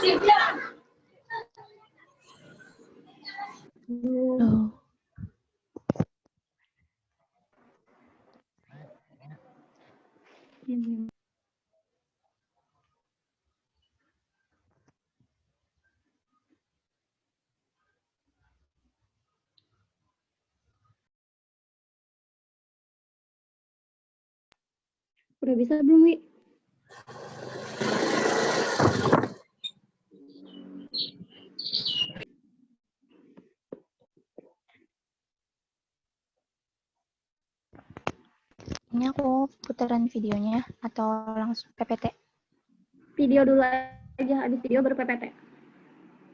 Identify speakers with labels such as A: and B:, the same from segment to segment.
A: Halo.
B: Udah bisa belum, Wi?
A: Ini aku putaran videonya atau langsung PPT?
B: Video dulu aja, habis video baru PPT.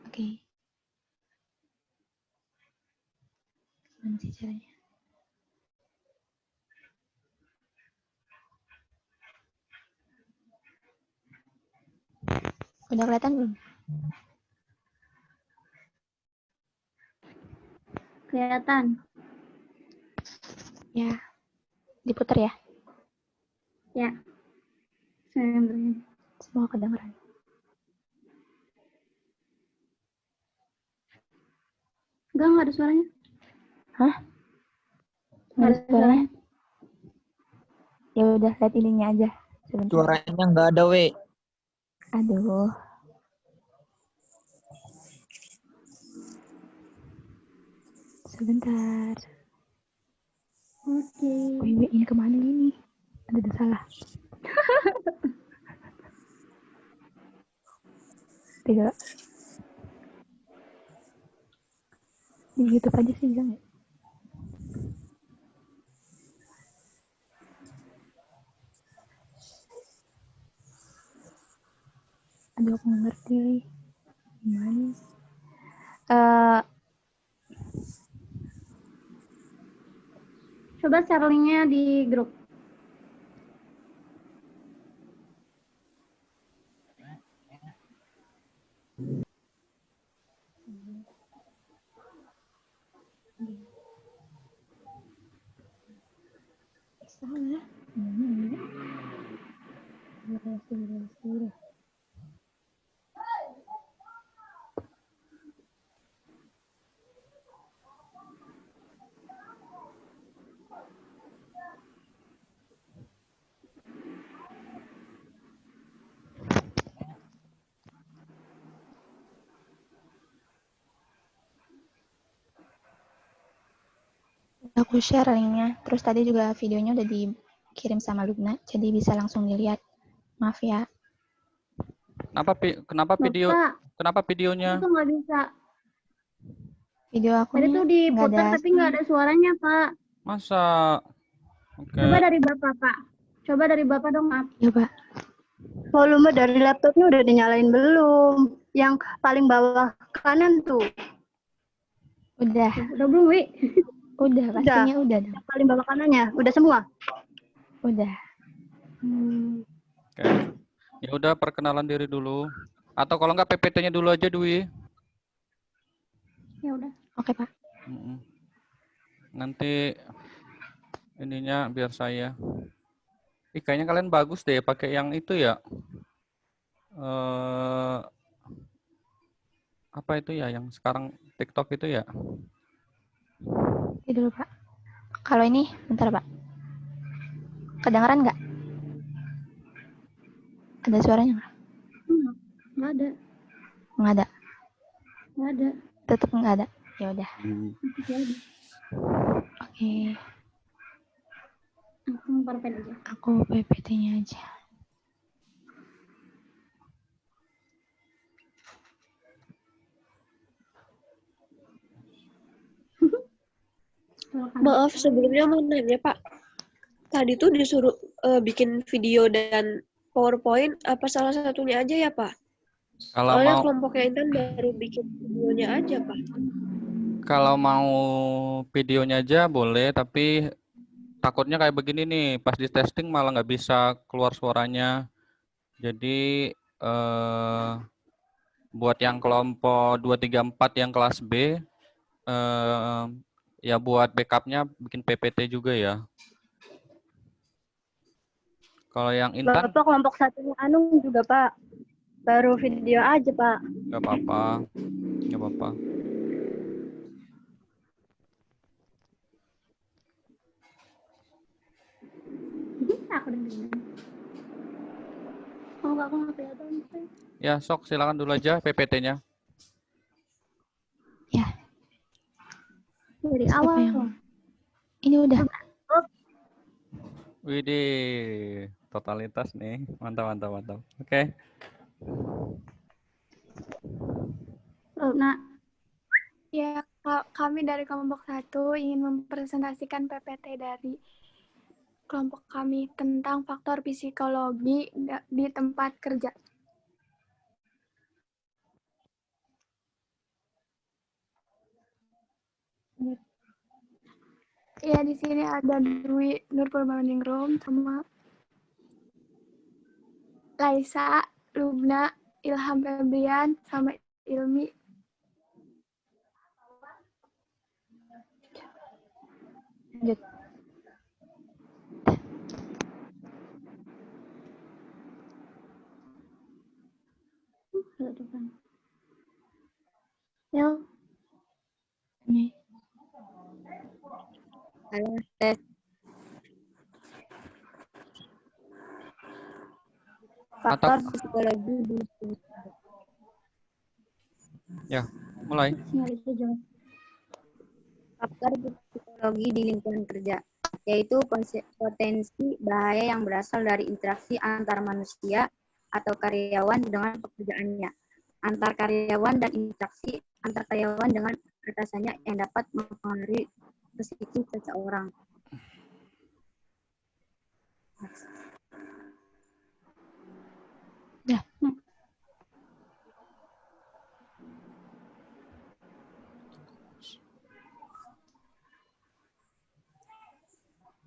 A: Oke. Gimana sih caranya? Udah kelihatan belum?
B: Kelihatan.
A: Ya. Diputar ya?
B: Ya. Saya ambilin.
A: Semua kedengeran.
B: Enggak ada suaranya.
A: Hah? Nggak ada suaranya? Ya udah, lihat ininya aja. Sebentar.
C: Suaranya nggak ada, we.
A: Aduh. Sebentar.
B: Oke.
A: Wih, ini kemana ini? Ada salah. Tiga. Di YouTube aja sih, bisa nggak? Aduh, aku nggak ngerti. Gimana?
B: Coba share linknya di grup.
A: Salah. Durasi. Aku share linknya. Terus tadi juga videonya udah dikirim sama Lubna, jadi bisa langsung dilihat. Maaf ya.
C: Kenapa videonya?
B: Itu nggak bisa.
A: Video aku
B: Tadi tuh diputar tapi nggak ada suaranya, Pak.
C: Masa? Oke.
B: Coba dari Bapak, Pak. Coba dari Bapak dong, maaf.
A: Ya, Pak.
D: Volume dari laptopnya udah dinyalain belum? Yang paling bawah kanan tuh.
A: Udah.
B: Udah belum, Wi?
A: Udah, pastinya udah dong.
D: Yang paling bawah kanannya, udah semua?
A: Udah.
C: Oke. Ya udah, perkenalan diri dulu. Atau kalau nggak PPT-nya dulu aja, Dwi.
B: Ya udah.
A: Oke, Pak.
C: Nanti ininya biar saya. Kayaknya kalian bagus deh pakai yang itu ya. Apa itu ya yang sekarang TikTok itu ya?
A: Ini dulu, Pak. Kalau ini, bentar, Pak. Kedengeran nggak? Ada suaranya nggak?
B: Nggak ada.
A: Nggak ada.
B: Nggak ada.
A: Tetap nggak ada. Ya udah.
B: Nggak ada.
A: Oke.
B: Aku PowerPoint aja.
A: Aku PPT-nya aja.
E: Maaf, sebelumnya mau nanya, Pak. Tadi tuh disuruh bikin video dan PowerPoint, apa salah satunya aja ya, Pak?
C: Kalau
E: Soalnya
C: mau
E: kelompoknya Intan baru bikin videonya aja, Pak.
C: kalau mau videonya aja boleh, tapi takutnya kayak begini nih, pas di testing malah nggak bisa keluar suaranya. Jadi buat yang kelompok 2, 3, 4 yang kelas B, ya buat backupnya bikin PPT juga ya. Kalau yang Intan?
D: Bapak kelompok satunya Anung juga, Pak. Baru video aja, Pak.
C: Nggak apa-apa. Nggak apa-apa.
B: Aku dengerin. Oh, aku nggak kelihatan.
C: Ya, sok silakan dulu aja PPT-nya.
A: Ya,
B: Dari
A: siapa
B: awal.
A: yang... Ini udah.
C: Widih, totalitas nih. Mantap, mantap, mantap. Oke.
B: Nah,
F: Ya, kami dari kelompok 1 ingin mempresentasikan PPT dari kelompok kami tentang faktor psikologi di tempat kerja. Ya, di sini ada Dwi Nurpurmaningrum sama Laisa, Lubna, Ilham Febrian, sama Ilmi.
A: Lanjut.
B: ke depan. Yel,
A: Ini.
G: Halo, tes. Faktor psikologi di
C: Ya, mulai.
B: nggak bisa jawab.
G: faktor psikologi di lingkungan kerja, yaitu potensi bahaya yang berasal dari interaksi antar manusia atau karyawan dengan pekerjaannya, antar karyawan dan interaksi antar karyawan dengan atasannya yang dapat mempengaruhi psikis seseorang.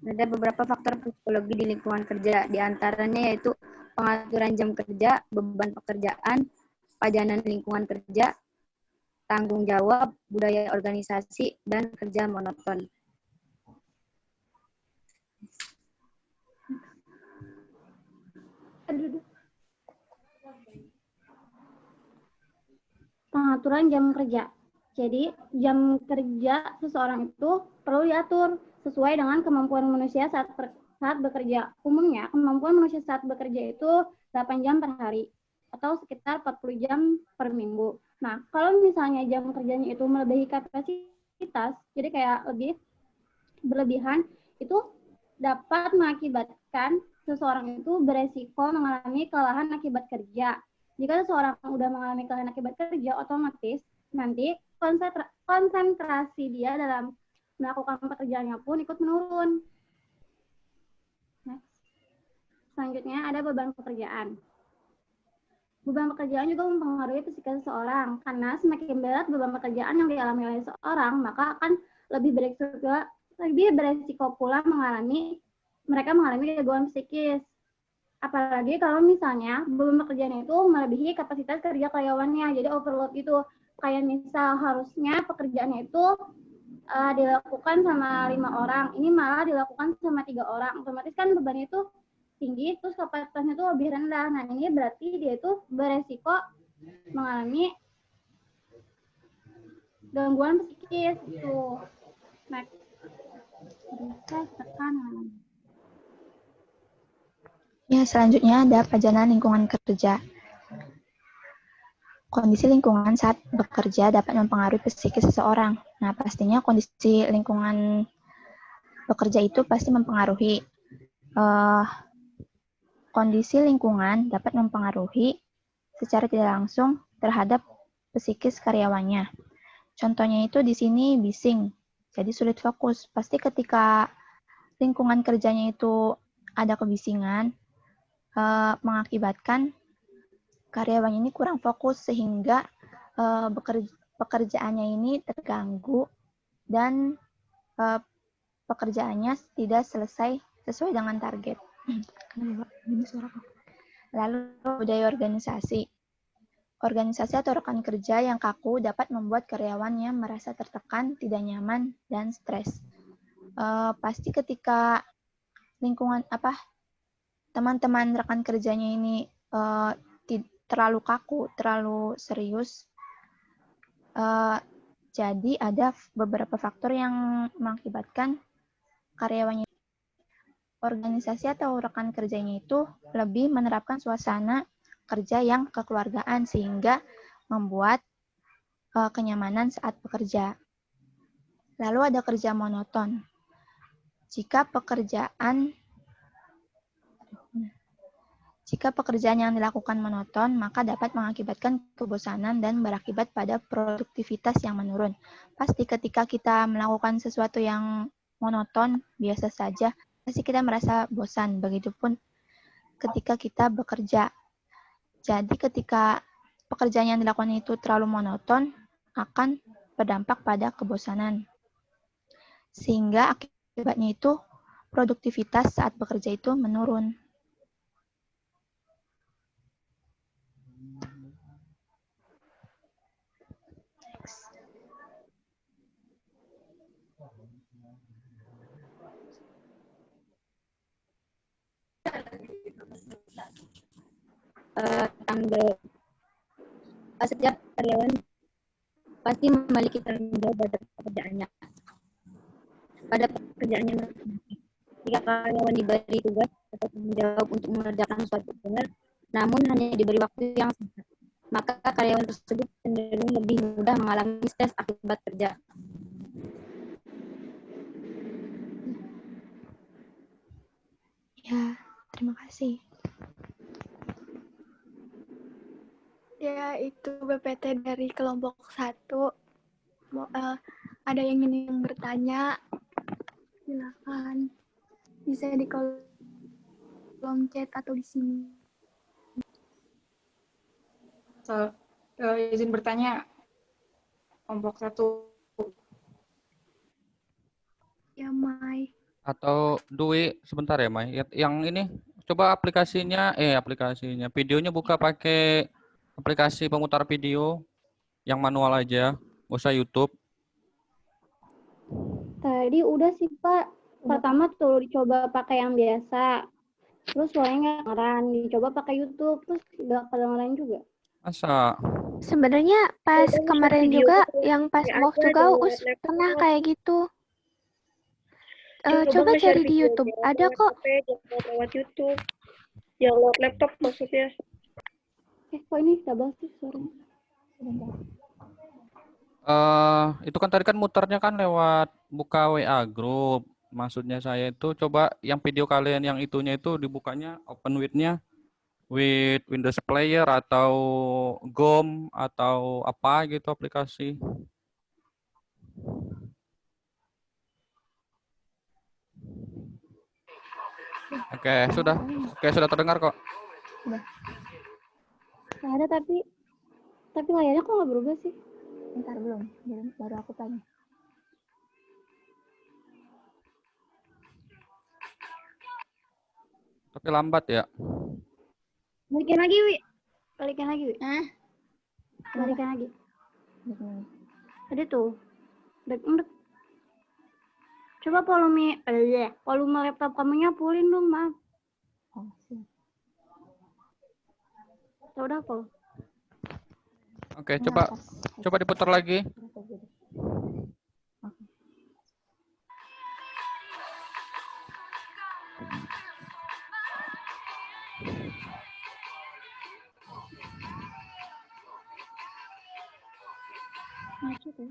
G: Ada beberapa faktor psikologi di lingkungan kerja, di antaranya yaitu pengaturan jam kerja, beban pekerjaan, pajanan lingkungan kerja, tanggung jawab, budaya organisasi, dan kerja monoton.
B: Pengaturan jam kerja. Jadi, jam kerja seseorang itu perlu diatur sesuai dengan kemampuan manusia saat bekerja. Umumnya, kemampuan manusia saat bekerja itu 8 jam per hari atau sekitar 40 jam per minggu. Nah, kalau misalnya jam kerjanya itu melebihi kapasitas, jadi kayak lebih berlebihan, itu dapat mengakibatkan seseorang itu beresiko mengalami kelelahan akibat kerja. Jika seseorang sudah mengalami kelelahan akibat kerja, otomatis nanti konsentrasi dia dalam melakukan pekerjaannya pun ikut menurun. Next. Selanjutnya ada beban pekerjaan. Beban pekerjaan juga mempengaruhi psikis seseorang, karena semakin berat beban pekerjaan yang dialami oleh seseorang, maka akan lebih beresiko pula mereka mengalami gangguan psikis. Apalagi kalau misalnya beban pekerjaan itu melebihi kapasitas kerja karyawannya, jadi overload gitu. Kayak misal harusnya pekerjaannya itu dilakukan sama 5 orang, ini malah dilakukan sama 3 orang. Otomatis kan bebannya itu tinggi, terus kapasitasnya itu lebih rendah. Nah, ini berarti dia itu beresiko mengalami gangguan psikis itu. Next. Tekanan.
A: Ya, selanjutnya ada pajanan lingkungan kerja. Kondisi lingkungan saat bekerja dapat mempengaruhi psikis seseorang. Nah, pastinya kondisi lingkungan bekerja itu pasti mempengaruhi. Kondisi lingkungan dapat mempengaruhi secara tidak langsung terhadap psikis karyawannya. Contohnya itu di sini bising, jadi sulit fokus. Pasti ketika lingkungan kerjanya itu ada kebisingan, mengakibatkan karyawannya ini kurang fokus sehingga pekerjaannya ini terganggu dan pekerjaannya tidak selesai sesuai dengan target. Lalu budaya organisasi. Organisasi atau rekan kerja yang kaku dapat membuat karyawannya merasa tertekan, tidak nyaman, dan stres. Pasti ketika lingkungan teman-teman rekan kerjanya ini terlalu kaku, terlalu serius. Jadi ada beberapa faktor yang mengakibatkan karyawannya, organisasi atau rekan kerjanya itu lebih menerapkan suasana kerja yang kekeluargaan sehingga membuat kenyamanan saat bekerja. Lalu ada kerja monoton. Jika pekerjaan yang dilakukan monoton, maka dapat mengakibatkan kebosanan dan berakibat pada produktivitas yang menurun. Pasti ketika kita melakukan sesuatu yang monoton, biasa saja, pasti kita merasa bosan. Begitupun ketika kita bekerja. Jadi ketika pekerjaan yang dilakukan itu terlalu monoton, akan berdampak pada kebosanan. Sehingga akibatnya itu produktivitas saat bekerja itu menurun.
G: Setiap karyawan pasti memiliki tanggung jawab pada pekerjaannya. Pada pekerjaannya, jika karyawan diberi tugas atau tanggung jawab untuk mengerjakan suatu hal, namun hanya diberi waktu yang singkat, maka karyawan tersebut cenderung lebih mudah mengalami stres akibat kerja.
A: Ya, terima kasih.
F: Ya, itu BPT dari kelompok 1. Ada yang ingin bertanya? Silakan. Bisa di kolom chat atau di sini.
H: Izin bertanya, kelompok 1.
F: Ya, Mai.
C: Atau Dwi, sebentar ya, Mai. Yang ini, coba aplikasinya, videonya buka pakai aplikasi pemutar video yang manual aja, nggak usah YouTube.
B: Tadi udah sih, Pak. Pertama tuh dicoba pakai yang biasa. Terus suaranya nggak kedengeran. Dicoba pakai YouTube. Terus nggak kedengeran juga.
C: Masa?
I: Sebenarnya pas kemarin juga yang pas walk to Gaus pernah kayak gitu. Coba cari di YouTube, ada kok.
E: Lewat YouTube. Yang lewat laptop maksudnya.
B: Kok ini double sih suaranya?
C: Itu kan tadi kan muternya kan lewat buka WA group. Maksudnya saya itu coba yang video kalian yang itunya itu dibukanya open with-nya with Windows Player atau GOM atau apa gitu aplikasi. Oke, sudah terdengar kok.
B: Nggak ada tapi layarnya kok nggak berubah sih?
A: Bentar, belum. Baru aku tanya.
C: Tapi lambat ya.
B: Balikin lagi, Wi. Balikin lagi. Ada tuh. Coba volume laptop kamunya pulin dong, maaf.
A: Oh, siap.
B: Udah kok.
C: Oke, coba diputar lagi.
B: Macet ya.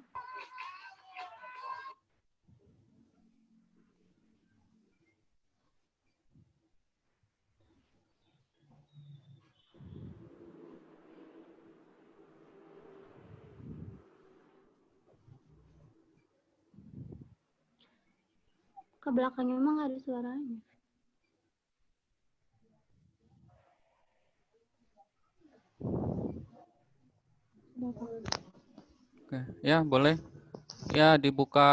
B: Ke belakangnya emang nggak ada suaranya.
C: Oke, ya boleh. Ya dibuka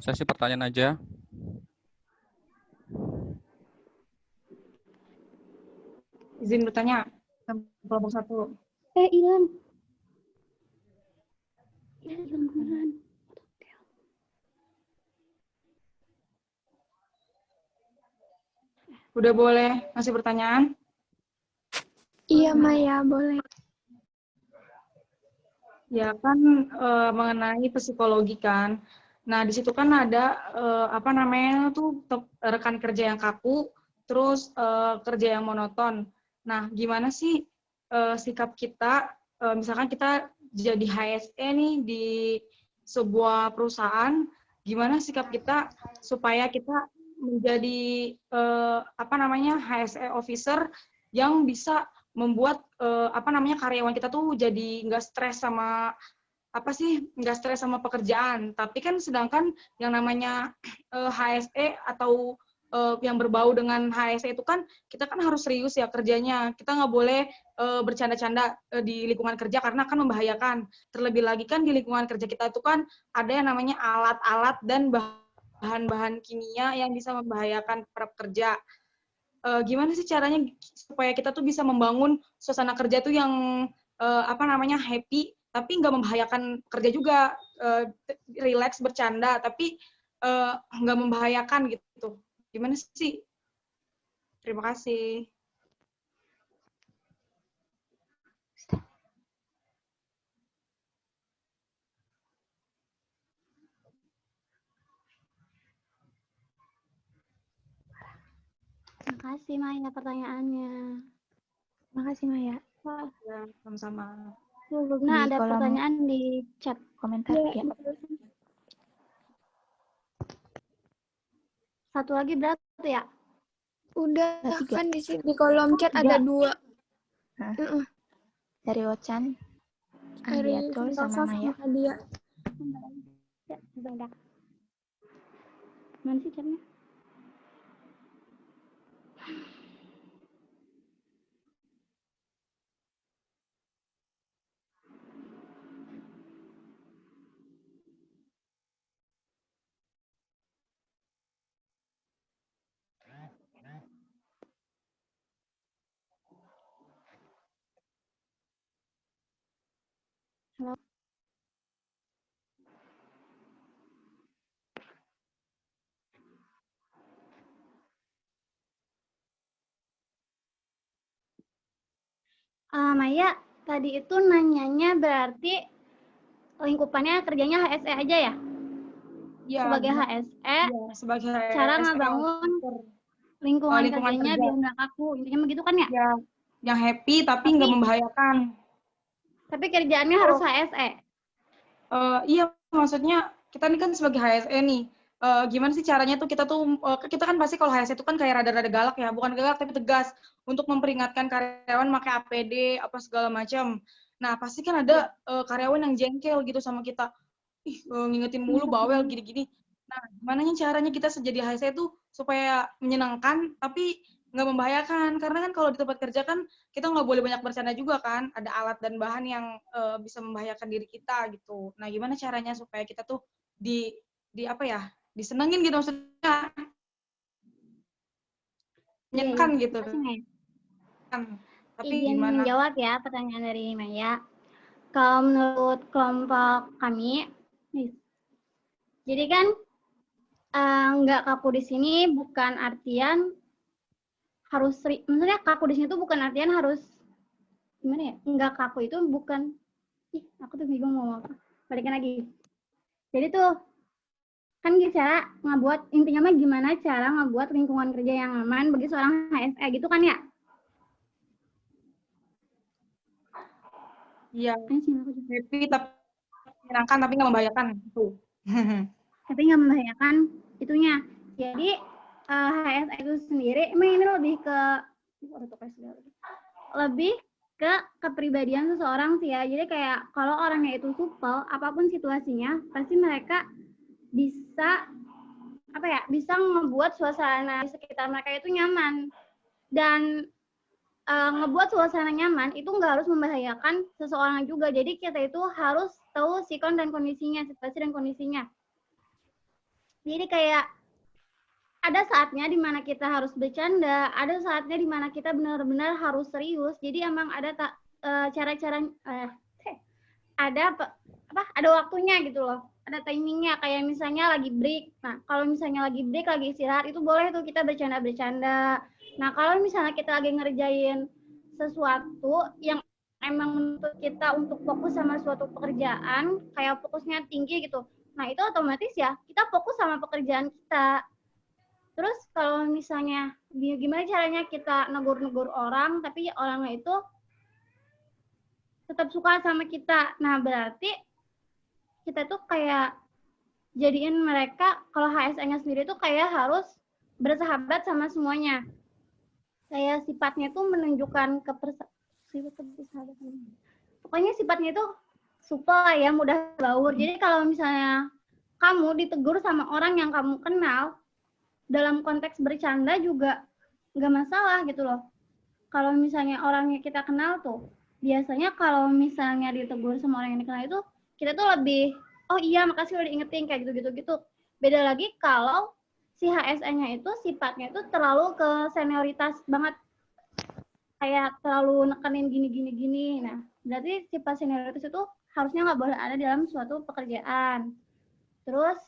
C: sesi pertanyaan aja.
H: Izin bertanya, kelompok 1.
B: Hilang. Ya, hilang beneran.
H: Udah boleh ngasih pertanyaan?
F: Iya, Maya, boleh.
H: Ya kan mengenai psikologi kan. Nah, di situ kan ada apa namanya tuh rekan kerja yang kaku, terus kerja yang monoton. Nah, gimana sih sikap kita misalkan kita jadi HSE nih di sebuah perusahaan, gimana sikap kita supaya kita menjadi apa namanya HSE officer yang bisa membuat apa namanya karyawan kita tuh jadi nggak stres sama nggak stres sama pekerjaan. Tapi kan sedangkan yang namanya HSE atau yang berbau dengan HSE itu kan kita kan harus serius ya kerjanya. Kita nggak boleh bercanda-canda di lingkungan kerja karena akan membahayakan. Terlebih lagi kan di lingkungan kerja kita itu kan ada yang namanya alat-alat dan bahan-bahan kimia yang bisa membahayakan para pekerja. Gimana sih caranya supaya kita tuh bisa membangun suasana kerja tuh yang apa namanya happy tapi nggak membahayakan kerja juga, relax bercanda tapi nggak membahayakan gitu. Gimana sih? Terima kasih.
B: Terima kasih Maya pertanyaannya.
A: Terima kasih, Maya.
H: Ya, sama-sama.
B: Nah,
A: Di
B: ada
A: kolom
B: pertanyaan di chat.
A: komentar ya.
B: Satu lagi berarti ya?
F: Udah,
A: Ada 3.
F: kan di kolom chat ada 2.
A: Dari Ocan, Andiatul, sama Maya.
F: Dia.
B: Ya, sebentar. Mana sih chatnya? Halo. Maya, tadi itu nanyanya berarti lingkupannya kerjanya HSE aja ya?
H: Ya,
B: sebagai HSE,
H: sebagai
B: cara
H: HSE
B: ngebangun lingkungan kerjanya
H: kerja.
B: biar nggak kaku. Intinya begitu kan ya?
H: Ya, yang happy tapi nggak membahayakan.
B: Tapi kerjaannya harus HSE.
H: Iya, maksudnya kita ini kan sebagai HSE nih. Gimana sih caranya tuh kita kan pasti kalau HSE itu kan kayak rada-rada galak ya, bukan galak tapi tegas untuk memperingatkan karyawan pakai APD apa segala macam. Nah, pasti kan ada karyawan yang jengkel gitu sama kita. Ngingetin mulu bawel gini-gini. Nah, gimana caranya kita jadi HSE itu supaya menyenangkan tapi nggak membahayakan, karena kan kalau di tempat kerja kan kita nggak boleh banyak bercanda juga kan, ada alat dan bahan yang bisa membahayakan diri kita gitu. Nah, gimana caranya supaya kita tuh di apa ya, disenengin gitu maksudnya, menyenangkan gitu. Tapi
B: izin
H: gimana?
B: menjawab ya pertanyaan dari Maya. Kalau menurut kelompok kami, jadi kan nggak kaku di sini bukan artian harus, maksudnya kaku di sini tuh bukan artian harus gimana ya? Nggak kaku itu bukan, aku tuh bingung mau apa. Balikin lagi. Jadi tuh kan cara ngebuat, intinya mah gimana cara ngebuat lingkungan kerja yang aman bagi seorang HSE gitu kan ya?
H: Iya. Happy tapi menyenangkan tapi nggak membahayakan itu.
B: Tapi nggak membahayakan itunya. Jadi HSE itu sendiri emang ini lebih ke kepribadian seseorang sih ya. Jadi kayak kalau orangnya itu supel, apapun situasinya pasti mereka bisa bisa ngebuat suasana di sekitar mereka itu nyaman. Dan ngebuat suasana nyaman itu nggak harus membahayakan seseorang juga. Jadi kita itu harus tahu sikon dan kondisinya, situasi dan kondisinya. Jadi kayak ada saatnya di mana kita harus bercanda, ada saatnya di mana kita benar-benar harus serius. Jadi emang ada cara-cara ada waktunya gitu loh. Ada timingnya, kayak misalnya lagi break. Nah, kalau misalnya lagi break, lagi istirahat, itu boleh tuh kita bercanda-bercanda. Nah, kalau misalnya kita lagi ngerjain sesuatu yang emang menuntut kita untuk fokus sama suatu pekerjaan, kayak fokusnya tinggi gitu. Nah, itu otomatis ya kita fokus sama pekerjaan kita. Terus kalau misalnya gimana caranya kita negur-negur orang, tapi orangnya itu tetap suka sama kita. Nah, berarti kita tuh kayak jadiin mereka, kalau HSN-nya sendiri tuh kayak harus bersahabat sama semuanya. Kayak sifatnya tuh menunjukkan pokoknya sifatnya itu supel lah ya, mudah baur. Jadi kalau misalnya kamu ditegur sama orang yang kamu kenal, dalam konteks bercanda juga nggak masalah gitu loh. Kalau misalnya orangnya kita kenal tuh, biasanya kalau misalnya ditegur sama orang yang dikenal itu, kita tuh lebih, oh iya makasih udah diingetin, kayak gitu-gitu. Beda lagi kalau si HSN-nya itu sifatnya itu terlalu ke senioritas banget, kayak terlalu nekenin gini. Nah, berarti sifat senioritas itu harusnya nggak boleh ada dalam suatu pekerjaan. Terus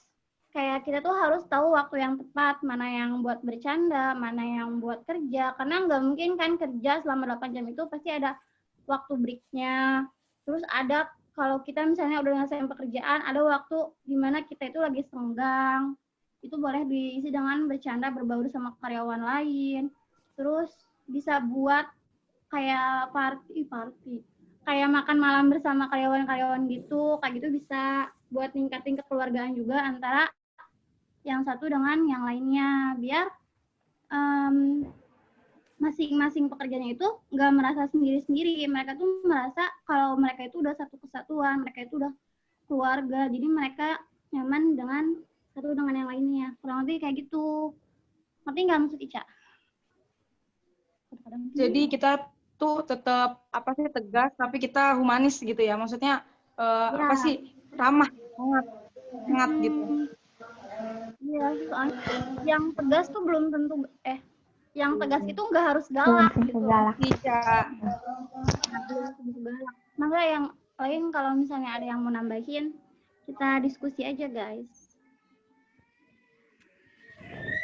B: kayak kita tuh harus tahu waktu yang tepat, mana yang buat bercanda, mana yang buat kerja. Karena nggak mungkin kan kerja selama 8 jam itu pasti ada waktu break-nya. Terus ada kalau kita misalnya udah ngerasain pekerjaan, ada waktu di mana kita itu lagi senggang. Itu boleh diisi dengan bercanda, berbaur sama karyawan lain. Terus bisa buat kayak party. Kayak makan malam bersama karyawan-karyawan gitu, kayak gitu bisa buat ningkatin kekeluargaan juga antara yang satu dengan yang lainnya, biar masing-masing pekerjaannya itu nggak merasa sendiri-sendiri. Mereka tuh merasa kalau mereka itu udah satu kesatuan, mereka itu udah keluarga, jadi mereka nyaman dengan satu dengan yang lainnya. Kurang lebih kayak gitu. Ngerti nggak maksud Ica?
H: Jadi kita tuh tetap tegas, tapi kita humanis gitu ya. Maksudnya ramah, hangat gitu.
B: Iya, soalnya yang tegas tuh belum tentu yang tegas itu nggak harus galak gitu.
H: Iya.
B: Belum tentu galak. Maka yang lain kalau misalnya ada yang mau nambahin, kita diskusi aja guys.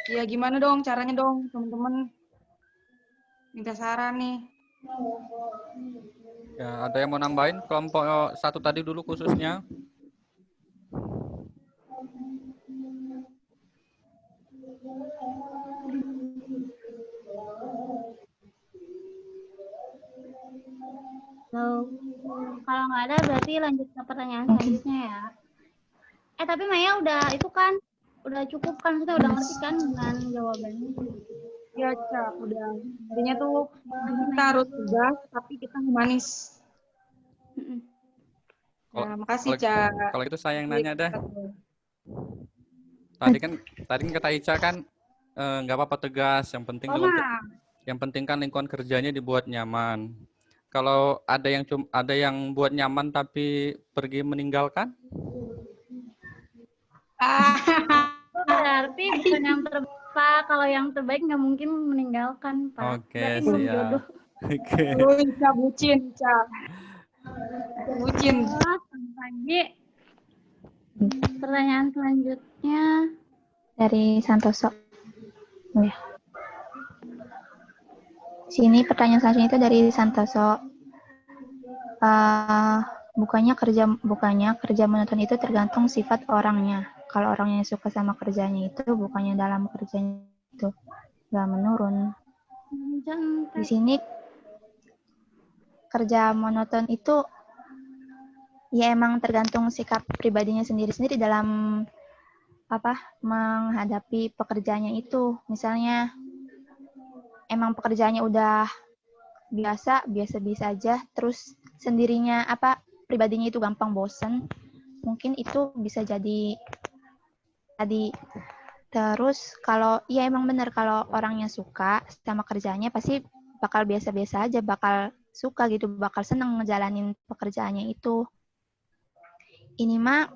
H: Ya gimana dong caranya dong teman-teman? Minta saran nih.
C: Ya, ada yang mau nambahin kelompok satu tadi dulu khususnya?
B: Kalau nggak ada berarti lanjut ke pertanyaan selanjutnya ya. Tapi Maya udah cukup kan, kita udah ngerti kan dengan jawabannya.
H: Ya, Ca, udah. Intinya tuh kita harus tegas, tapi kita humanis. Ya, makasih, Ca.
C: Kalau itu saya yang nanya dah. Tadi kan kata Ica kan nggak apa-apa tegas, yang penting kan lingkungan kerjanya dibuat nyaman. Kalau ada yang buat nyaman tapi pergi meninggalkan?
B: Berarti bukan yang terbaik, Pak. Kalau yang terbaik nggak mungkin meninggalkan, Pak.
C: Oke,
B: siap.
C: Oke.
H: Ica bucin, Ca. Bucin.
B: Lagi. Pertanyaan selanjutnya
A: dari Santoso. Ya. Sini pertanyaan selanjutnya itu dari Santoso. Bukannya kerja monoton itu tergantung sifat orangnya. Kalau orangnya suka sama kerjanya itu, bukannya dalam kerjanya itu nggak menurun. Di sini kerja monoton itu ya emang tergantung sikap pribadinya sendiri-sendiri dalam menghadapi pekerjaannya itu. Misalnya emang pekerjaannya udah biasa-biasa aja, terus sendirinya pribadinya itu gampang bosen, mungkin itu bisa jadi. Terus kalau ya emang benar kalau orangnya suka sama kerjanya pasti bakal biasa-biasa aja, bakal suka gitu, bakal seneng ngejalanin pekerjaannya itu. Ini mah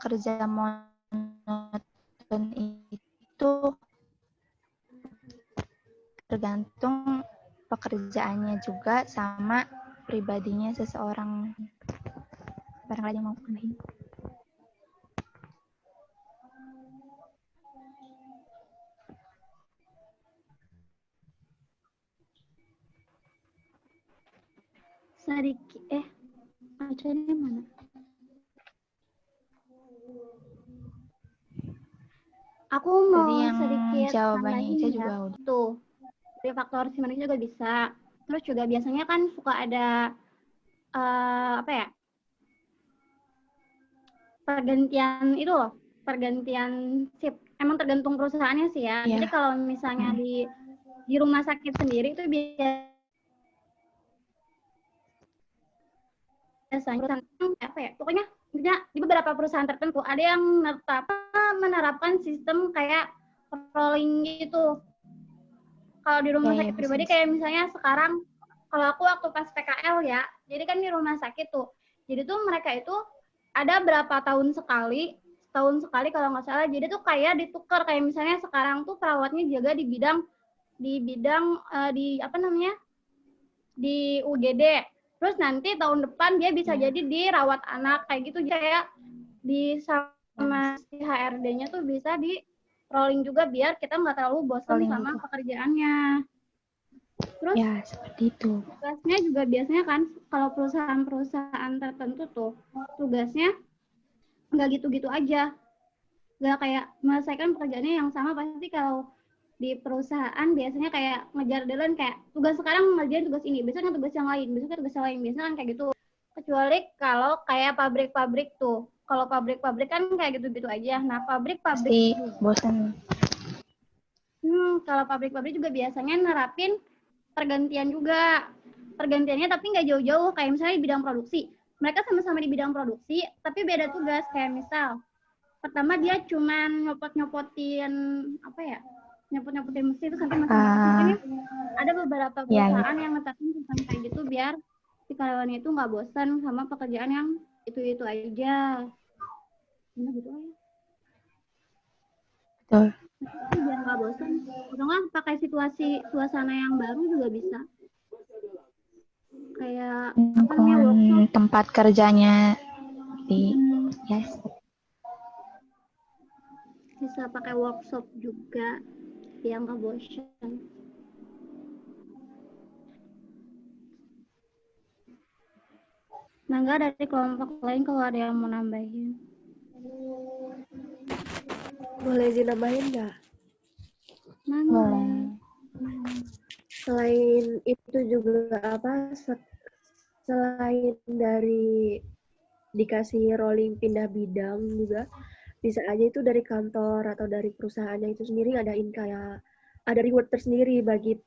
A: kerja monoton itu tergantung pekerjaannya juga sama pribadinya seseorang. Barangkali mau nambahin.
B: sedikit bacanya mana? Aku mau
A: Tadi yang
B: sedikit
A: jawabannya
B: nambahin
A: Ica
B: ya.
A: juga udah.
B: Tuh, dari faktor simetris juga bisa. Terus juga biasanya kan suka ada apa ya? Pergantian itu loh, pergantian shift. Emang tergantung perusahaannya sih ya.
A: Iya.
B: Jadi kalau misalnya di rumah sakit sendiri itu biasanya perusahaan apa ya? Pokoknya di beberapa perusahaan tertentu ada yang menerapkan sistem kayak rolling gitu. Kalau di rumah sakit pribadi kayak misalnya sekarang, kalau aku waktu pas PKL ya, jadi kan di rumah sakit tuh. Jadi tuh mereka itu ada berapa tahun sekali, setahun sekali kalau nggak salah. Jadi tuh kayak ditukar, kayak misalnya sekarang tuh perawatnya jaga di bidang di apa namanya, di UGD. Terus nanti tahun depan dia bisa jadi di rawat anak kayak gitu, kayak di sama si HRD-nya tuh bisa di rolling juga biar kita nggak terlalu bosan sama pekerjaannya. Terus
A: ya seperti itu.
B: tugasnya juga biasanya kan kalau perusahaan tertentu tuh tugasnya nggak gitu-gitu aja, nggak kayak menyelesaikan pekerjaannya yang sama. Pasti kalau di perusahaan biasanya kayak ngejar deadline, kayak tugas sekarang ngerjain tugas ini, besoknya tugas yang lain, besoknya tugas yang lain, biasanya kan kayak gitu. Kecuali kalau kayak pabrik-pabrik tuh, kalau pabrik-pabrik kan kayak gitu-gitu aja. Nah pabrik-pabrik
A: bosan.
B: Kalau pabrik-pabrik juga biasanya nerapin pergantian juga. Pergantiannya tapi nggak jauh-jauh, kayak misalnya di bidang produksi. Mereka sama-sama di bidang produksi, tapi beda tugas. Kayak misal, pertama dia cuman nyopot-nyopotin, apa ya, nyopot-nyopotin mesin, terus nanti mesin-mesin. Ini ada beberapa perusahaan yang netapin sistem kayak gitu, biar si karyawannya itu nggak bosan sama pekerjaan yang itu-itu aja. Nah, gitu aja.
A: Betul.
B: Biar nggak bosan. Atau nggak pakai situasi suasana yang baru juga bisa. Kayak apa namanya, workshop.
A: Tempat kerjanya di yes.
B: Bisa pakai workshop juga biar nggak bosan. Nah, nggak dari kelompok lain kalau ada yang mau nambahin.
E: Boleh dinambahin nggak?
B: Boleh.
E: Selain itu juga apa? Selain dari dikasih rolling pindah bidang juga bisa aja itu dari kantor atau dari perusahaannya itu sendiri ngadain kayak ada reward tersendiri bagi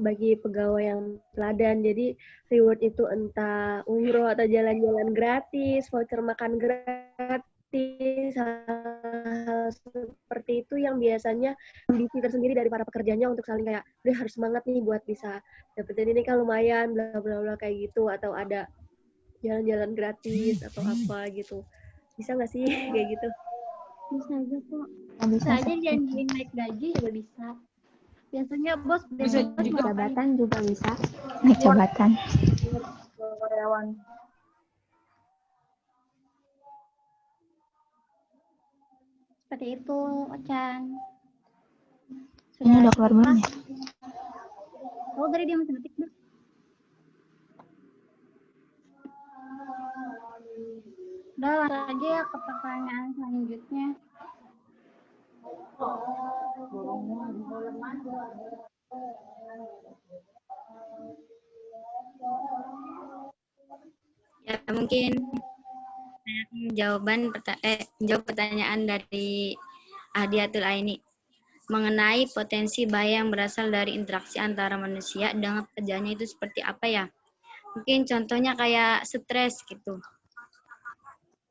E: bagi pegawai yang teladan. Jadi reward itu entah umroh atau jalan-jalan gratis, voucher makan gratis, hal seperti itu yang biasanya ambisi tersendiri dari para pekerjanya untuk saling kayak udah harus semangat nih buat bisa dapetin ini kan lumayan bla bla bla kayak gitu, atau ada jalan-jalan gratis atau apa gitu. Bisa nggak sih kayak gitu?
B: Bisa aja kok. Bisa aja janjiin naik gaji juga bisa. Biasanya bos
H: Bisa juga
A: jabatan juga bisa. Naik jabatan.
H: Karyawan.
B: Seperti itu, Ocan.
A: Ini udah keluar belum ya?
B: Oh, dari dia masih ngetik, Bu. Udah, langsung aja ya ke pertanyaan selanjutnya.
G: Ya, mungkin jawab pertanyaan dari Ahdiatul Aini mengenai potensi bahaya yang berasal dari interaksi antara manusia dengan pekerjaannya itu seperti apa ya? Mungkin contohnya kayak stres gitu.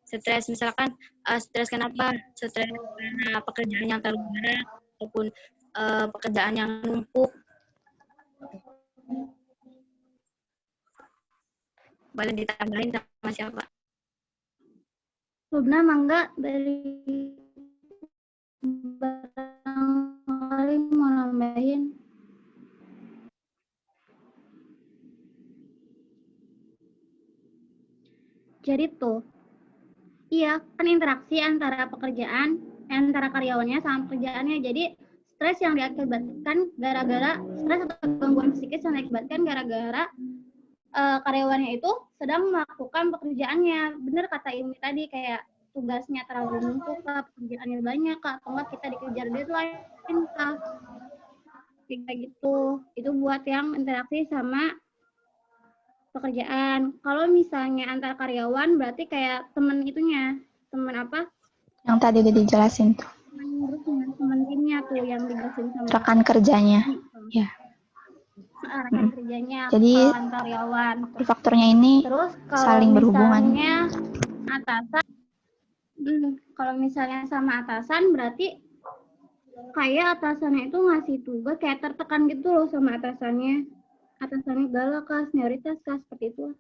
G: Stres misalkan stres kenapa? Stres karena pekerjaan yang terlalu berat ataupun pekerjaan yang numpuk. Boleh ditambahin sama siapa?
B: Lubna mangga dari barangkali mau nambahin. Jadi tuh, iya kan interaksi antara pekerjaan, antara karyawannya sama pekerjaannya. Jadi stres yang diakibatkan gara-gara stres atau gangguan psikis yang diakibatkan gara-gara karyawannya itu sedang melakukan pekerjaannya. Benar kata Imi tadi, kayak tugasnya terlalu numpuk kah, pekerjaannya banyak kah, atau enggak kita dikejar deadline kah, kayak gitu. Itu buat yang interaksi sama pekerjaan. Kalau misalnya antar karyawan berarti kayak temen itunya, temen apa?
A: Yang tadi udah dijelasin tuh.
B: Temen timnya tuh yang dijelasin sama
A: Rekan kerjanya. Ya.
B: rekan kerjanya.
A: Jadi
B: kalau antar karyawan.
A: faktornya ini
B: Terus kalau
A: saling berhubungan.
B: misalnya atasan, kalau misalnya sama atasan berarti kayak atasannya itu ngasih tugas kayak tertekan gitu loh sama atasannya. Atasannya galak kah, senioritas kah, seperti itu.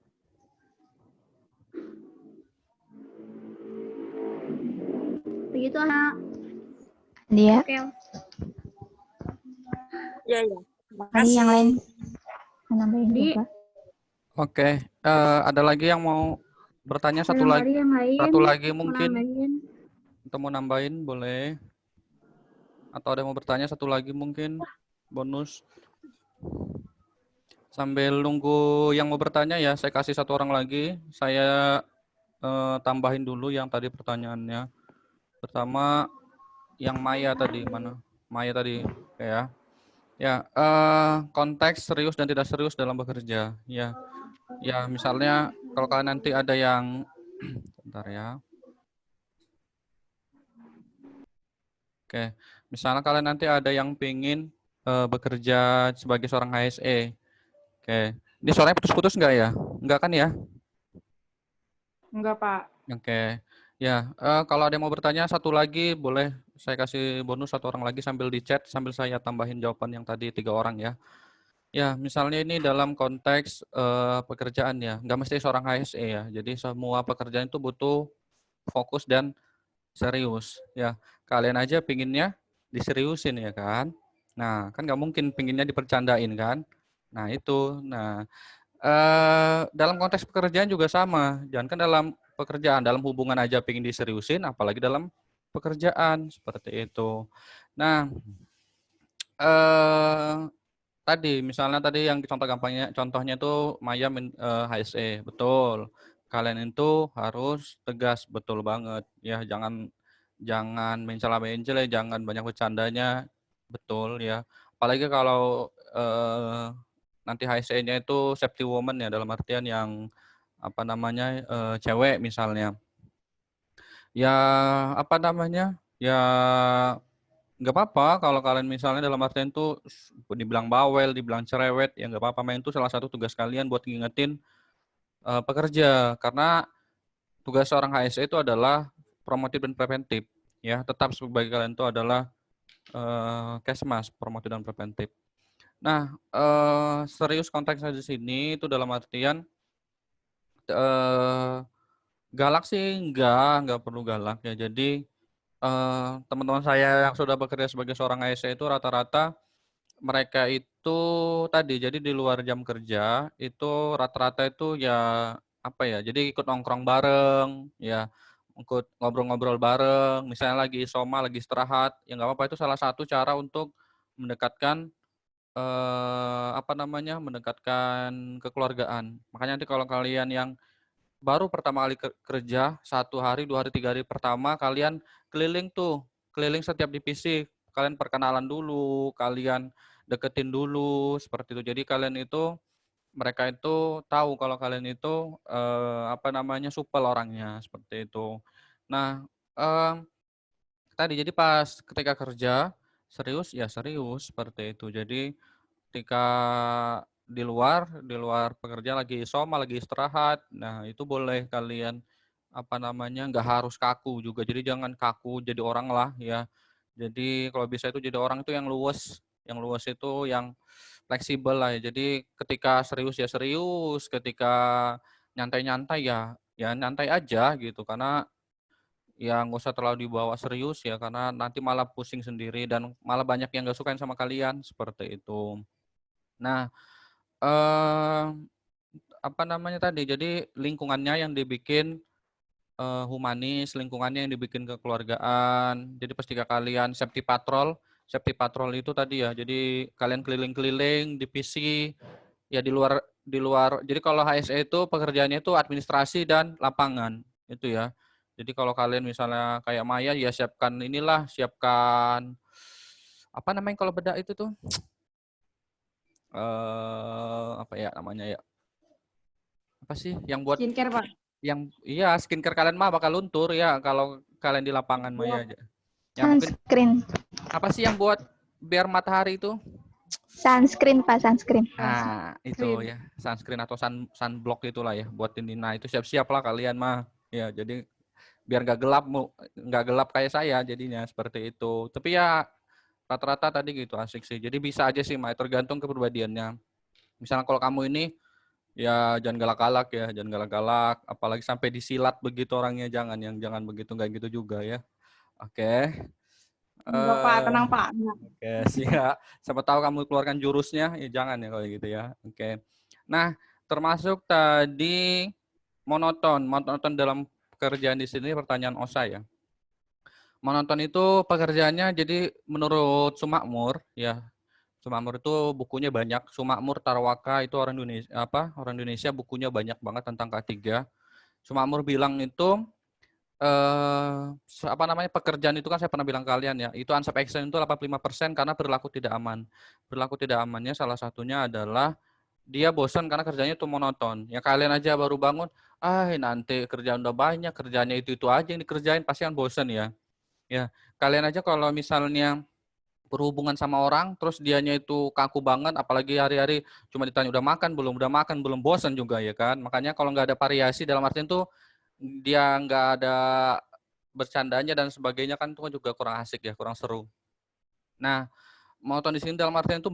B: Begitu anak.
A: Dia.
B: Oke.
J: Ya.
A: Tadi yang lain menambahin
B: Jadi,
A: juga.
C: Oke, ada lagi yang mau bertanya? Satu lagi mungkin. Atau mau nambahin boleh. Atau ada yang mau bertanya satu lagi mungkin bonus. Sambil nunggu yang mau bertanya ya, saya kasih satu orang lagi. Saya tambahin dulu yang tadi pertanyaannya. Pertama yang Maya tadi, mana? Maya tadi, ya. Ya, konteks serius dan tidak serius dalam bekerja. Ya, misalnya kalau kalian nanti ada yang, bentar ya. Oke, misalnya kalian nanti ada yang pengen bekerja sebagai seorang HSE. Oke, ini suaranya putus-putus nggak ya? Enggak kan ya?
H: Enggak, Pak.
C: Oke, ya kalau ada yang mau bertanya satu lagi boleh saya kasih bonus satu orang lagi sambil di chat sambil saya tambahin jawaban yang tadi 3 orang ya. Ya, misalnya ini dalam konteks pekerjaan ya, nggak mesti seorang HSE ya. Jadi semua pekerjaan itu butuh fokus dan serius ya. Kalian aja pinginnya diseriusin ya kan. Nah, kan nggak mungkin pinginnya dipercandain kan. Nah itu. Nah, dalam konteks pekerjaan juga sama. Jangan kan dalam pekerjaan, dalam hubungan aja pingin diseriusin, apalagi dalam pekerjaan seperti itu. Nah, tadi misalnya tadi yang contoh gampangnya, contohnya itu Maya HSE, betul. Kalian itu harus tegas, betul banget ya. Jangan mencela-mencela, jangan banyak bercandanya, betul ya. Apalagi kalau nanti HSE-nya itu safety woman ya, dalam artian yang apa namanya cewek misalnya. Ya apa namanya? Ya nggak apa-apa kalau kalian misalnya dalam artian itu dibilang bawel, dibilang cerewet, ya nggak apa-apa. Main itu salah satu tugas kalian buat ngingetin pekerja, karena tugas seorang HSE itu adalah promotif dan preventif. Ya, tetap sebagai kalian itu adalah kesmas, promotif dan preventif. Nah, serius konteksnya di sini itu dalam artian galak sih nggak perlu galak ya. Jadi teman-teman saya yang sudah bekerja sebagai seorang ASE itu rata-rata mereka itu tadi, jadi di luar jam kerja itu rata-rata itu ya apa ya, jadi ikut nongkrong bareng, ya ikut ngobrol-ngobrol bareng, misalnya lagi isoma, lagi istirahat, ya nggak apa-apa, itu salah satu cara untuk mendekatkan apa namanya, mendekatkan kekeluargaan. Makanya nanti kalau kalian yang baru pertama kali kerja, 1 hari, 2 hari, 3 hari pertama, kalian keliling setiap divisi, kalian perkenalan dulu, kalian deketin dulu, seperti itu. Jadi kalian itu, mereka itu tahu kalau kalian itu apa namanya, supel orangnya, seperti itu. Nah, tadi jadi pas ketika kerja serius ya serius seperti itu. Jadi ketika di luar pekerja lagi isoma, lagi istirahat, nah itu boleh kalian apa namanya, nggak harus kaku juga. Jadi jangan kaku jadi orang lah ya. Jadi kalau bisa itu jadi orang itu yang luwes itu yang fleksibel lah ya. Jadi ketika serius ya serius, ketika nyantai-nyantai ya nyantai aja gitu, karena ya nggak usah terlalu dibawa serius ya, karena nanti malah pusing sendiri dan malah banyak yang nggak sukain sama kalian seperti itu. Nah, apa namanya tadi, jadi lingkungannya yang dibikin humanis, lingkungannya yang dibikin kekeluargaan. Jadi ketika kalian safety patrol itu tadi ya, jadi kalian keliling-keliling divisi, ya di luar di luar. Jadi kalau HSE itu pekerjaannya itu administrasi dan lapangan itu ya. Jadi kalau kalian misalnya kayak Maya ya siapkan apa namanya kalau bedak itu tuh apa ya namanya ya? Apa sih yang buat
H: Skincare, Pak.
C: yang iya skincare kalian mah bakal luntur ya kalau kalian di lapangan Maya aja. Ya mungkin
A: Sunscreen.
C: apa sih yang buat biar matahari itu?
A: Sunscreen, Pak, sunscreen.
C: Nah, itu ya, sunscreen atau sunblock itulah ya buat ini. Nah, itu siap-siap lah kalian mah. Ya, jadi biar nggak gelap kayak saya jadinya seperti itu. Tapi ya rata-rata tadi gitu asik sih. Jadi bisa aja sih, Mai, tergantung kepribadiannya. Misalnya kalau kamu ini ya jangan galak-galak ya, jangan galak-galak, apalagi sampai disilat begitu orangnya jangan begitu nggak gitu juga ya. Oke.
H: Enggak, Pak, tenang, Pak.
C: Oke, siap. Siapa tahu kamu keluarkan jurusnya, ya jangan ya kalau gitu ya. Oke. Nah, termasuk tadi monoton dalam pekerjaan di sini pertanyaan Osa ya. Monoton itu pekerjaannya jadi menurut Sumakmur ya. Sumakmur itu bukunya banyak. Sumakmur Tarwaka itu orang Indonesia bukunya banyak banget tentang K3. Sumakmur bilang itu pekerjaan itu kan saya pernah bilang ke kalian ya, itu unsafe action itu 85% karena perilaku tidak aman. Perilaku tidak amannya salah satunya adalah dia bosan karena kerjanya itu monoton. Ya kalian aja baru bangun, nanti kerjaan udah banyak, kerjanya itu aja yang dikerjain, pasti kan bosan ya. Ya, kalian aja kalau misalnya berhubungan sama orang, terus dianya itu kaku banget, apalagi hari-hari cuma ditanya udah makan, belum bosan juga ya kan. Makanya kalau nggak ada variasi dalam artian tuh dia nggak ada bercandanya dan sebagainya kan itu kan juga kurang asik ya, kurang seru. Nah, monoton di sini dalam artian itu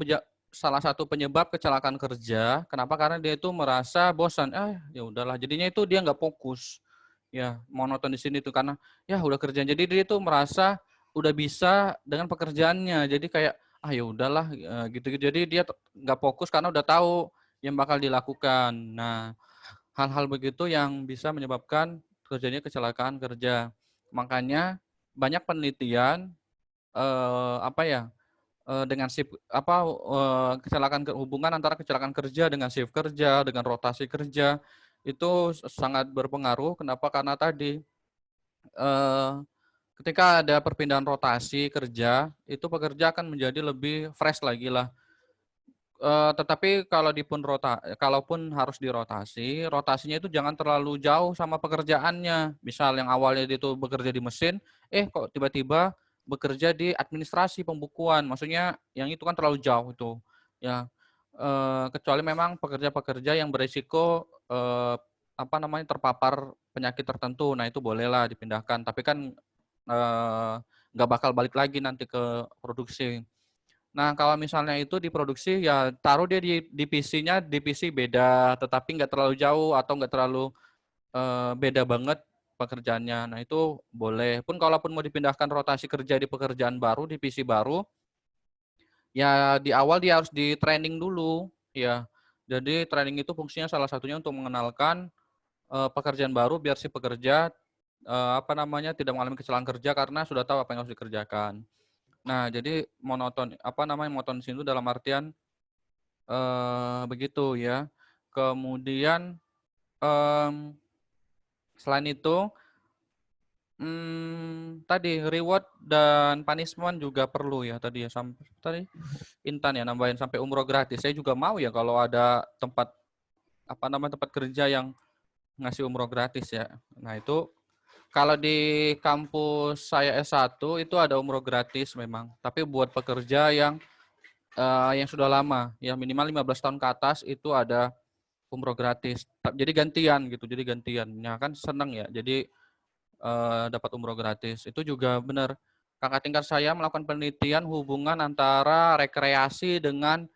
C: salah satu penyebab kecelakaan kerja. Kenapa? Karena dia itu merasa bosan. Ya udahlah. Jadinya itu dia nggak fokus. Ya, monoton di sini tuh karena ya udah kerjaan. Jadi dia itu merasa udah bisa dengan pekerjaannya. Jadi kayak ya udahlah gitu-gitu. Jadi dia nggak fokus karena udah tahu yang bakal dilakukan. Nah, hal-hal begitu yang bisa menyebabkan terjadinya kecelakaan kerja. Makanya banyak penelitian dengan shift kecelakaan hubungan antara kecelakaan kerja dengan shift kerja, dengan rotasi kerja itu sangat berpengaruh. Kenapa? Karena tadi ketika ada perpindahan rotasi kerja, itu pekerja akan menjadi lebih fresh lagi lah. Tetapi kalaupun harus dirotasi, rotasinya itu jangan terlalu jauh sama pekerjaannya. Misal yang awalnya dia itu bekerja di mesin, kok tiba-tiba bekerja di administrasi pembukuan. Maksudnya yang itu kan terlalu jauh itu. Ya, kecuali memang pekerja-pekerja yang berisiko terpapar penyakit tertentu. Nah, itu bolehlah dipindahkan. Tapi kan nggak bakal balik lagi nanti ke produksi. Nah, kalau misalnya itu diproduksi, ya taruh dia di divisinya, divisi beda, tetapi nggak terlalu jauh atau nggak terlalu beda banget pekerjaannya. Nah, itu boleh. Pun kalaupun mau dipindahkan rotasi kerja di pekerjaan baru, divisi baru, ya di awal dia harus di training dulu. Ya, jadi training itu fungsinya salah satunya untuk mengenalkan pekerjaan baru biar si pekerja tidak mengalami kecelakaan kerja karena sudah tahu apa yang harus dikerjakan. Nah, jadi monoton di sini dalam artian begitu ya. Kemudian selain itu tadi reward dan punishment juga perlu ya tadi ya tadi Intan ya nambahin sampai umroh gratis. Saya juga mau ya kalau ada tempat tempat kerja yang ngasih umroh gratis ya. Nah, itu kalau di kampus saya S1 itu ada umroh gratis memang, tapi buat pekerja yang sudah lama, ya minimal 15 tahun ke atas itu ada umroh gratis. Jadi gantian gitu, jadi gantiannya kan seneng ya. Jadi dapat umroh gratis. Itu juga benar. Kakak tingkat saya melakukan penelitian hubungan antara rekreasi dengan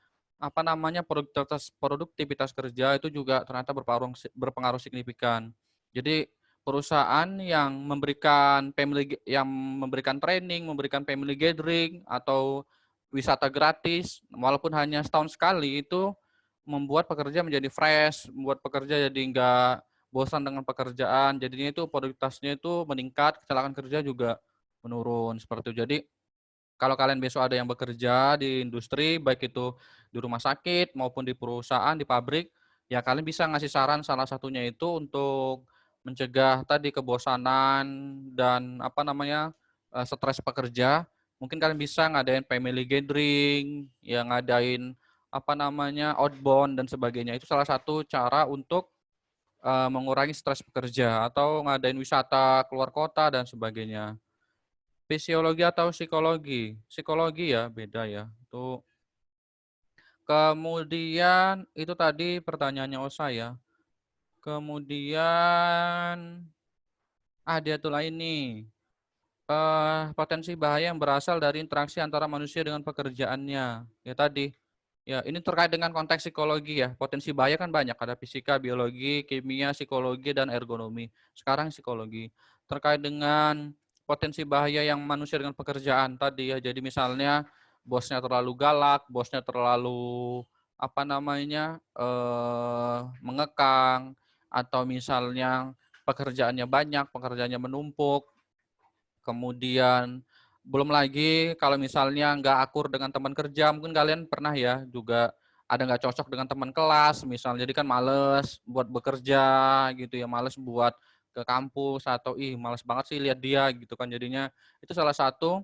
C: produktivitas kerja itu juga ternyata berpengaruh signifikan. Jadi perusahaan yang memberikan training, memberikan family gathering atau wisata gratis walaupun hanya setahun sekali itu membuat pekerja menjadi fresh, membuat pekerja jadi nggak bosan dengan pekerjaan, jadinya itu produktivitasnya itu meningkat, kecelakaan kerja juga menurun seperti itu. Jadi kalau kalian besok ada yang bekerja di industri, baik itu di rumah sakit maupun di perusahaan, di pabrik, Ya, kalian bisa ngasih saran salah satunya itu untuk mencegah tadi kebosanan dan apa namanya stres pekerja. Mungkin kalian bisa ngadain family gathering, ya ngadain apa namanya outbound dan sebagainya. Itu salah satu cara untuk mengurangi stres pekerja atau ngadain wisata keluar kota dan sebagainya. Fisiologi atau psikologi? Psikologi ya, beda ya. Itu kemudian itu tadi pertanyaannya Osa ya. Kemudian ada tuh lain nih. Potensi bahaya yang berasal dari interaksi antara manusia dengan pekerjaannya. Ya tadi. Ya, ini terkait dengan konteks psikologi ya. Potensi bahaya kan banyak, ada fisika, biologi, kimia, psikologi, dan ergonomi. Sekarang psikologi. Terkait dengan potensi bahaya yang manusia dengan pekerjaan tadi ya. Jadi misalnya bosnya terlalu galak, bosnya terlalu apa namanya mengekang, atau misalnya pekerjaannya banyak, pekerjaannya menumpuk. Kemudian belum lagi kalau misalnya nggak akur dengan teman kerja, mungkin kalian pernah ya juga ada nggak cocok dengan teman kelas, misalnya jadi kan males buat bekerja gitu ya, males buat ke kampus atau males banget sih lihat dia gitu kan, jadinya itu salah satu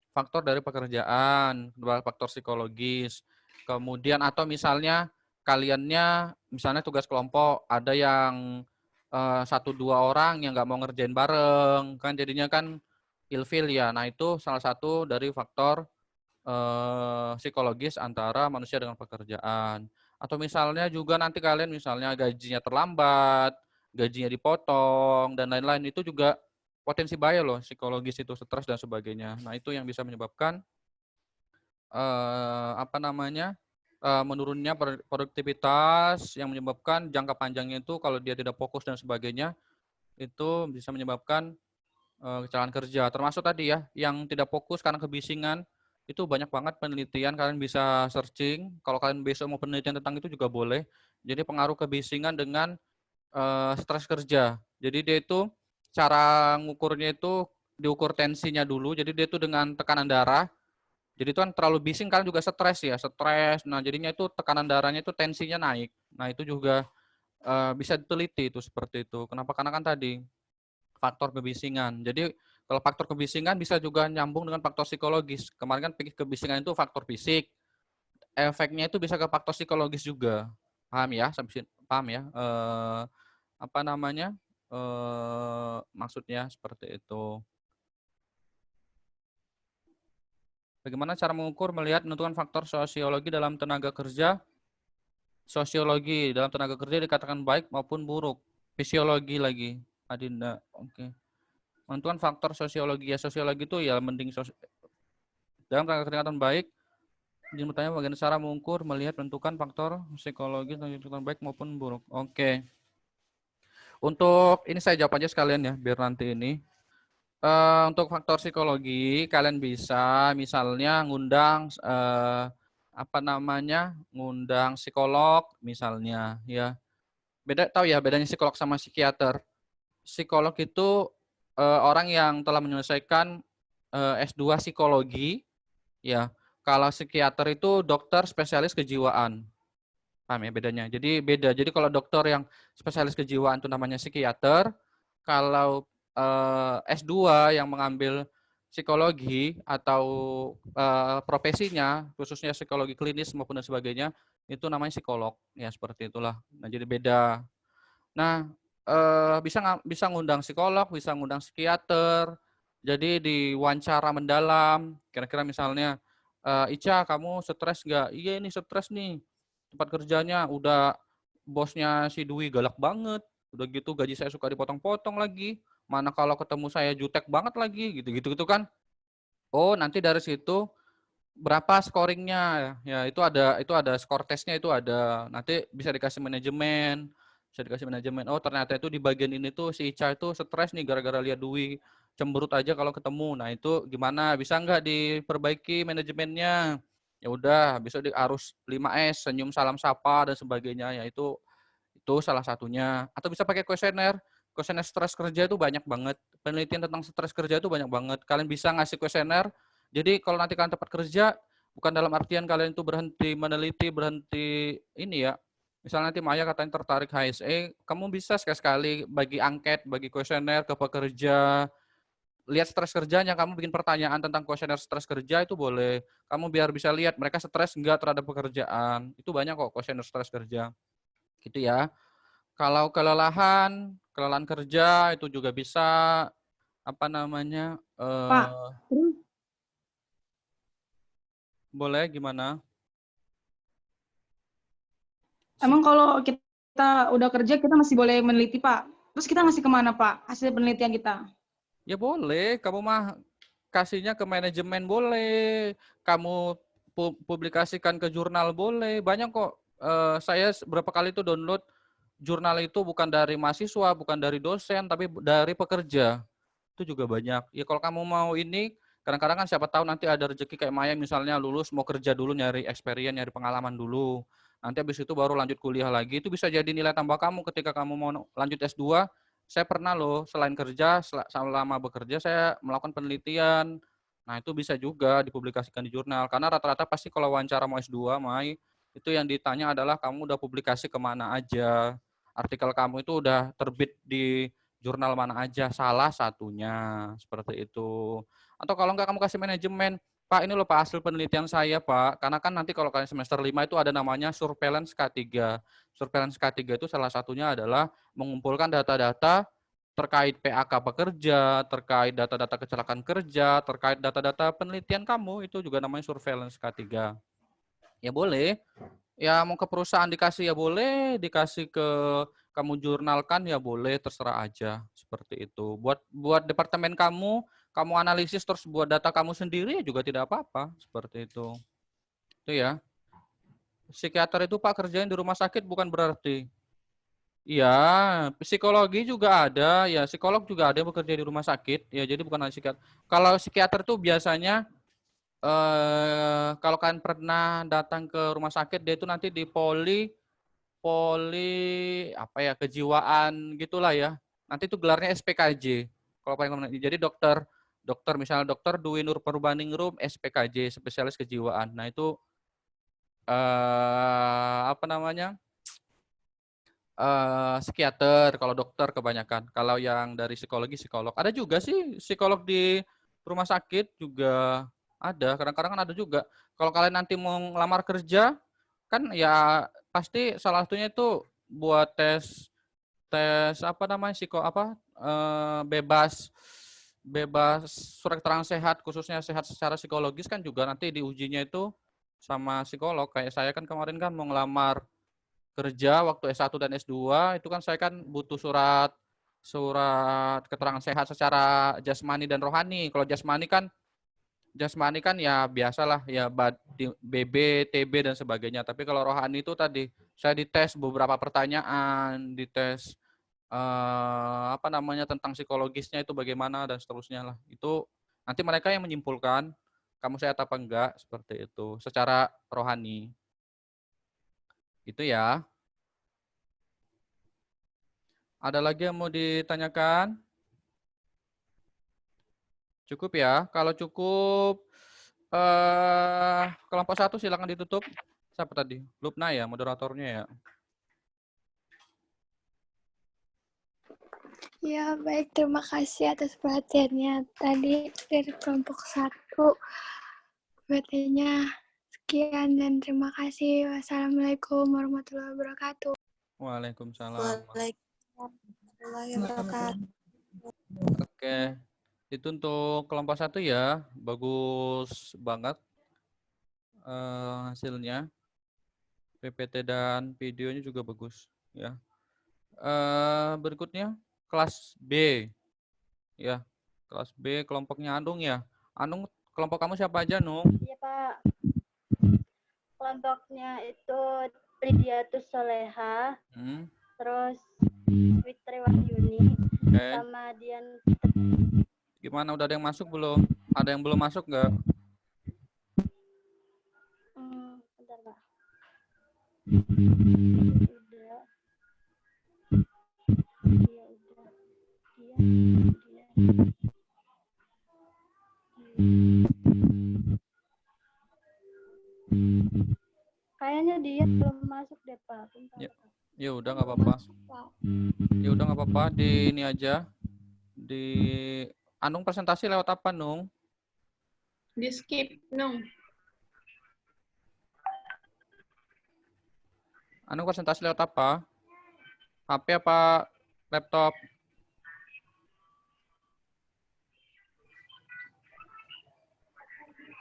C: faktor dari pekerjaan, dua faktor psikologis. Kemudian atau misalnya kaliannya misalnya tugas kelompok ada yang 1-2 orang yang nggak mau ngerjain bareng kan, jadinya kan ilfil ya. Nah, itu salah satu dari faktor psikologis antara manusia dengan pekerjaan. Atau misalnya juga nanti kalian misalnya gajinya terlambat, gajinya dipotong, dan lain-lain, itu juga potensi bahaya loh, psikologis itu, stres dan sebagainya. Nah, itu yang bisa menyebabkan apa namanya menurunnya produktivitas, yang menyebabkan jangka panjangnya itu kalau dia tidak fokus dan sebagainya, itu bisa menyebabkan kecelakaan kerja. Termasuk tadi ya, yang tidak fokus karena kebisingan, itu banyak banget penelitian, kalian bisa searching. Kalau kalian besok mau penelitian tentang itu juga boleh. Jadi pengaruh kebisingan dengan stres kerja. Jadi dia itu cara ngukurnya itu diukur tensinya dulu. Jadi dia itu dengan tekanan darah. Jadi itu kan terlalu bising, kalian juga stres ya, stres. Nah, jadinya itu tekanan darahnya itu tensinya naik. Nah, itu juga bisa diteliti itu seperti itu. Kenapa? Karena kan tadi faktor kebisingan. Jadi kalau faktor kebisingan bisa juga nyambung dengan faktor psikologis. Kemarin kan kebisingan itu faktor fisik, efeknya itu bisa ke faktor psikologis juga. Paham ya? Paham ya? Apa namanya? Maksudnya seperti itu. Bagaimana cara mengukur, melihat, menentukan faktor sosiologi dalam tenaga kerja? Sosiologi dalam tenaga kerja dikatakan baik maupun buruk. Fisiologi lagi, Adinda. Oke. Menentukan faktor sosiologi. Ya, sosiologi itu ya mending dalam tenaga kerja baik. Jadi bertanya bagaimana cara mengukur, melihat, menentukan faktor psikologi yang baik maupun buruk. Oke. Untuk ini saya jawab aja sekalian ya, biar nanti ini. Untuk faktor psikologi, kalian bisa misalnya ngundang apa namanya, ngundang psikolog misalnya ya. Beda, tahu ya bedanya psikolog sama psikiater. Psikolog itu orang yang telah menyelesaikan S2 psikologi ya. Kalau psikiater itu dokter spesialis kejiwaan. Paham ya bedanya? Jadi beda. Jadi kalau dokter yang spesialis kejiwaan itu namanya psikiater. Kalau S2 yang mengambil psikologi atau profesinya, khususnya psikologi klinis maupun dan sebagainya, itu namanya psikolog. Ya seperti itulah. Nah, jadi beda. Nah, bisa ngundang psikolog, bisa ngundang psikiater. Jadi diwawancara mendalam. Kira-kira misalnya, Ica, kamu stres nggak? Iya, ini stres nih. Tempat kerjanya udah bosnya si Dwi galak banget. Udah gitu gaji saya suka dipotong-potong lagi. Mana kalau ketemu saya jutek banget lagi, gitu-gitu kan. Oh, nanti dari situ berapa scoringnya? Ya, itu ada skor tesnya, itu ada. Nanti bisa dikasih manajemen. Bisa dikasih manajemen. Oh, ternyata itu di bagian ini tuh si Ica itu stres nih gara-gara lihat Dwi cemberut aja kalau ketemu. Nah, itu gimana? Bisa nggak diperbaiki manajemennya? Ya udah, besok harus 5S, senyum salam sapa dan sebagainya. Ya itu salah satunya. Atau bisa pakai kuesioner. Kuesioner stres kerja itu banyak banget. Penelitian tentang stres kerja itu banyak banget. Kalian bisa ngasih kuesioner. Jadi kalau nanti kalian tempat kerja, bukan dalam artian kalian itu berhenti meneliti, berhenti ini ya, Misalnya nanti Maya katanya tertarik HSE, kamu bisa sekali-sekali bagi angket, bagi kuesioner ke pekerja, lihat stres kerjanya, kamu bikin pertanyaan tentang kuesioner stres kerja itu boleh. Kamu biar bisa lihat mereka stres enggak terhadap pekerjaan. Itu banyak kok kuesioner stres kerja. Gitu ya. Kalau kelelahan kerja itu juga bisa apa namanya?
H: Pak,
C: Boleh gimana?
H: emang kalau kita udah kerja kita masih boleh meneliti, Pak? Terus kita ngasih kemana, Pak, hasil penelitian kita?
C: Ya boleh, kamu mah kasihnya ke manajemen boleh, kamu publikasikan ke jurnal boleh, banyak kok. Saya berapa kali tuh download jurnal itu bukan dari mahasiswa, bukan dari dosen, tapi dari pekerja. Itu juga banyak. Ya kalau kamu mau ini, kadang-kadang kan siapa tahu nanti ada rezeki kayak Maya misalnya lulus mau kerja dulu, nyari experience, nyari pengalaman dulu. Nanti habis itu baru lanjut kuliah lagi. Itu bisa jadi nilai tambah kamu ketika kamu mau lanjut S2. Saya pernah loh selain kerja, selama bekerja saya melakukan penelitian. Nah itu bisa juga dipublikasikan di jurnal. Karena rata-rata pasti kalau wawancara mau S2, Mai, itu yang ditanya adalah kamu udah publikasi kemana aja. Artikel kamu itu udah terbit di jurnal mana aja, salah satunya seperti itu. Atau kalau enggak kamu kasih manajemen, Pak ini loh Pak hasil penelitian saya Pak, karena kan nanti kalau kalian semester 5 itu ada namanya surveillance K3. Surveillance K3 itu salah satunya adalah mengumpulkan data-data terkait PAK pekerja, terkait data-data kecelakaan kerja, terkait data-data penelitian kamu, itu juga namanya surveillance K3. Ya boleh, ya mau ke perusahaan dikasih ya boleh, dikasih ke kamu jurnalkan ya boleh, terserah aja seperti itu. Buat departemen kamu analisis terus buat data kamu sendiri ya juga tidak apa-apa seperti itu. Itu ya. Psikiater itu Pak kerjain di rumah sakit bukan berarti. Iya, psikologi juga ada, ya psikolog juga ada yang bekerja di rumah sakit, ya jadi bukan hanya psikiater. Kalau psikiater itu biasanya kalau kalian pernah datang ke rumah sakit, dia itu nanti di poli apa ya kejiwaan gitulah ya. Nanti itu gelarnya SPKJ. Kalau paling konon. Jadi dokter misalnya dokter Dwi Nur Purbaningrum SPKJ spesialis kejiwaan. Nah itu apa namanya psikiater. Kalau dokter kebanyakan. Kalau yang dari psikologi psikolog. Ada juga sih psikolog di rumah sakit juga ada. Kadang-kadang kan ada juga. Kalau kalian nanti mau ngelamar kerja kan ya pasti salah satunya itu buat tes apa namanya bebas surat keterangan sehat khususnya sehat secara psikologis kan juga nanti diujinya itu sama psikolog. Kayak saya kan kemarin kan mau ngelamar kerja waktu S1 dan S2 itu kan saya kan butuh surat keterangan sehat secara jasmani dan rohani. Kalau jasmani kan ya biasalah ya BB, TB dan sebagainya. Tapi kalau rohani itu tadi saya dites beberapa pertanyaan, dites apa namanya tentang psikologisnya itu bagaimana dan seterusnya lah. Itu nanti mereka yang menyimpulkan kamu sehat apa enggak seperti itu secara rohani. Itu ya. Ada lagi yang mau ditanyakan? Cukup ya. Kalau cukup kelompok 1 silakan ditutup. Siapa tadi? Lupna ya moderatornya ya.
F: Ya, baik. Terima kasih atas perhatiannya. Tadi dari kelompok 1, PT-nya sekian dan terima kasih. Wassalamualaikum warahmatullahi wabarakatuh.
C: Waalaikumsalam.
F: Warahmatullahi wabarakatuh.
C: Oke. Itu untuk kelompok 1 ya. Bagus banget hasilnya. PPT dan videonya juga bagus ya. Berikutnya kelas B ya. Kelas B kelompoknya Anung ya. Anung kelompok kamu siapa aja, Nung?
B: Iya, Pak. Kelompoknya itu Lidiatus Soleha, terus Fitri Wahyuni, sama Dian.
C: Gimana, udah ada yang masuk belum? Ada yang belum masuk nggak?
B: Bentar, Pak. Kayaknya dia belum masuk deh, Pak.
C: Ya udah nggak apa-apa. Ya udah nggak apa-apa, di ini aja. Di Anung presentasi lewat apa, Nung?
J: Di skip, Nung.
C: Anung presentasi lewat apa? HP apa laptop?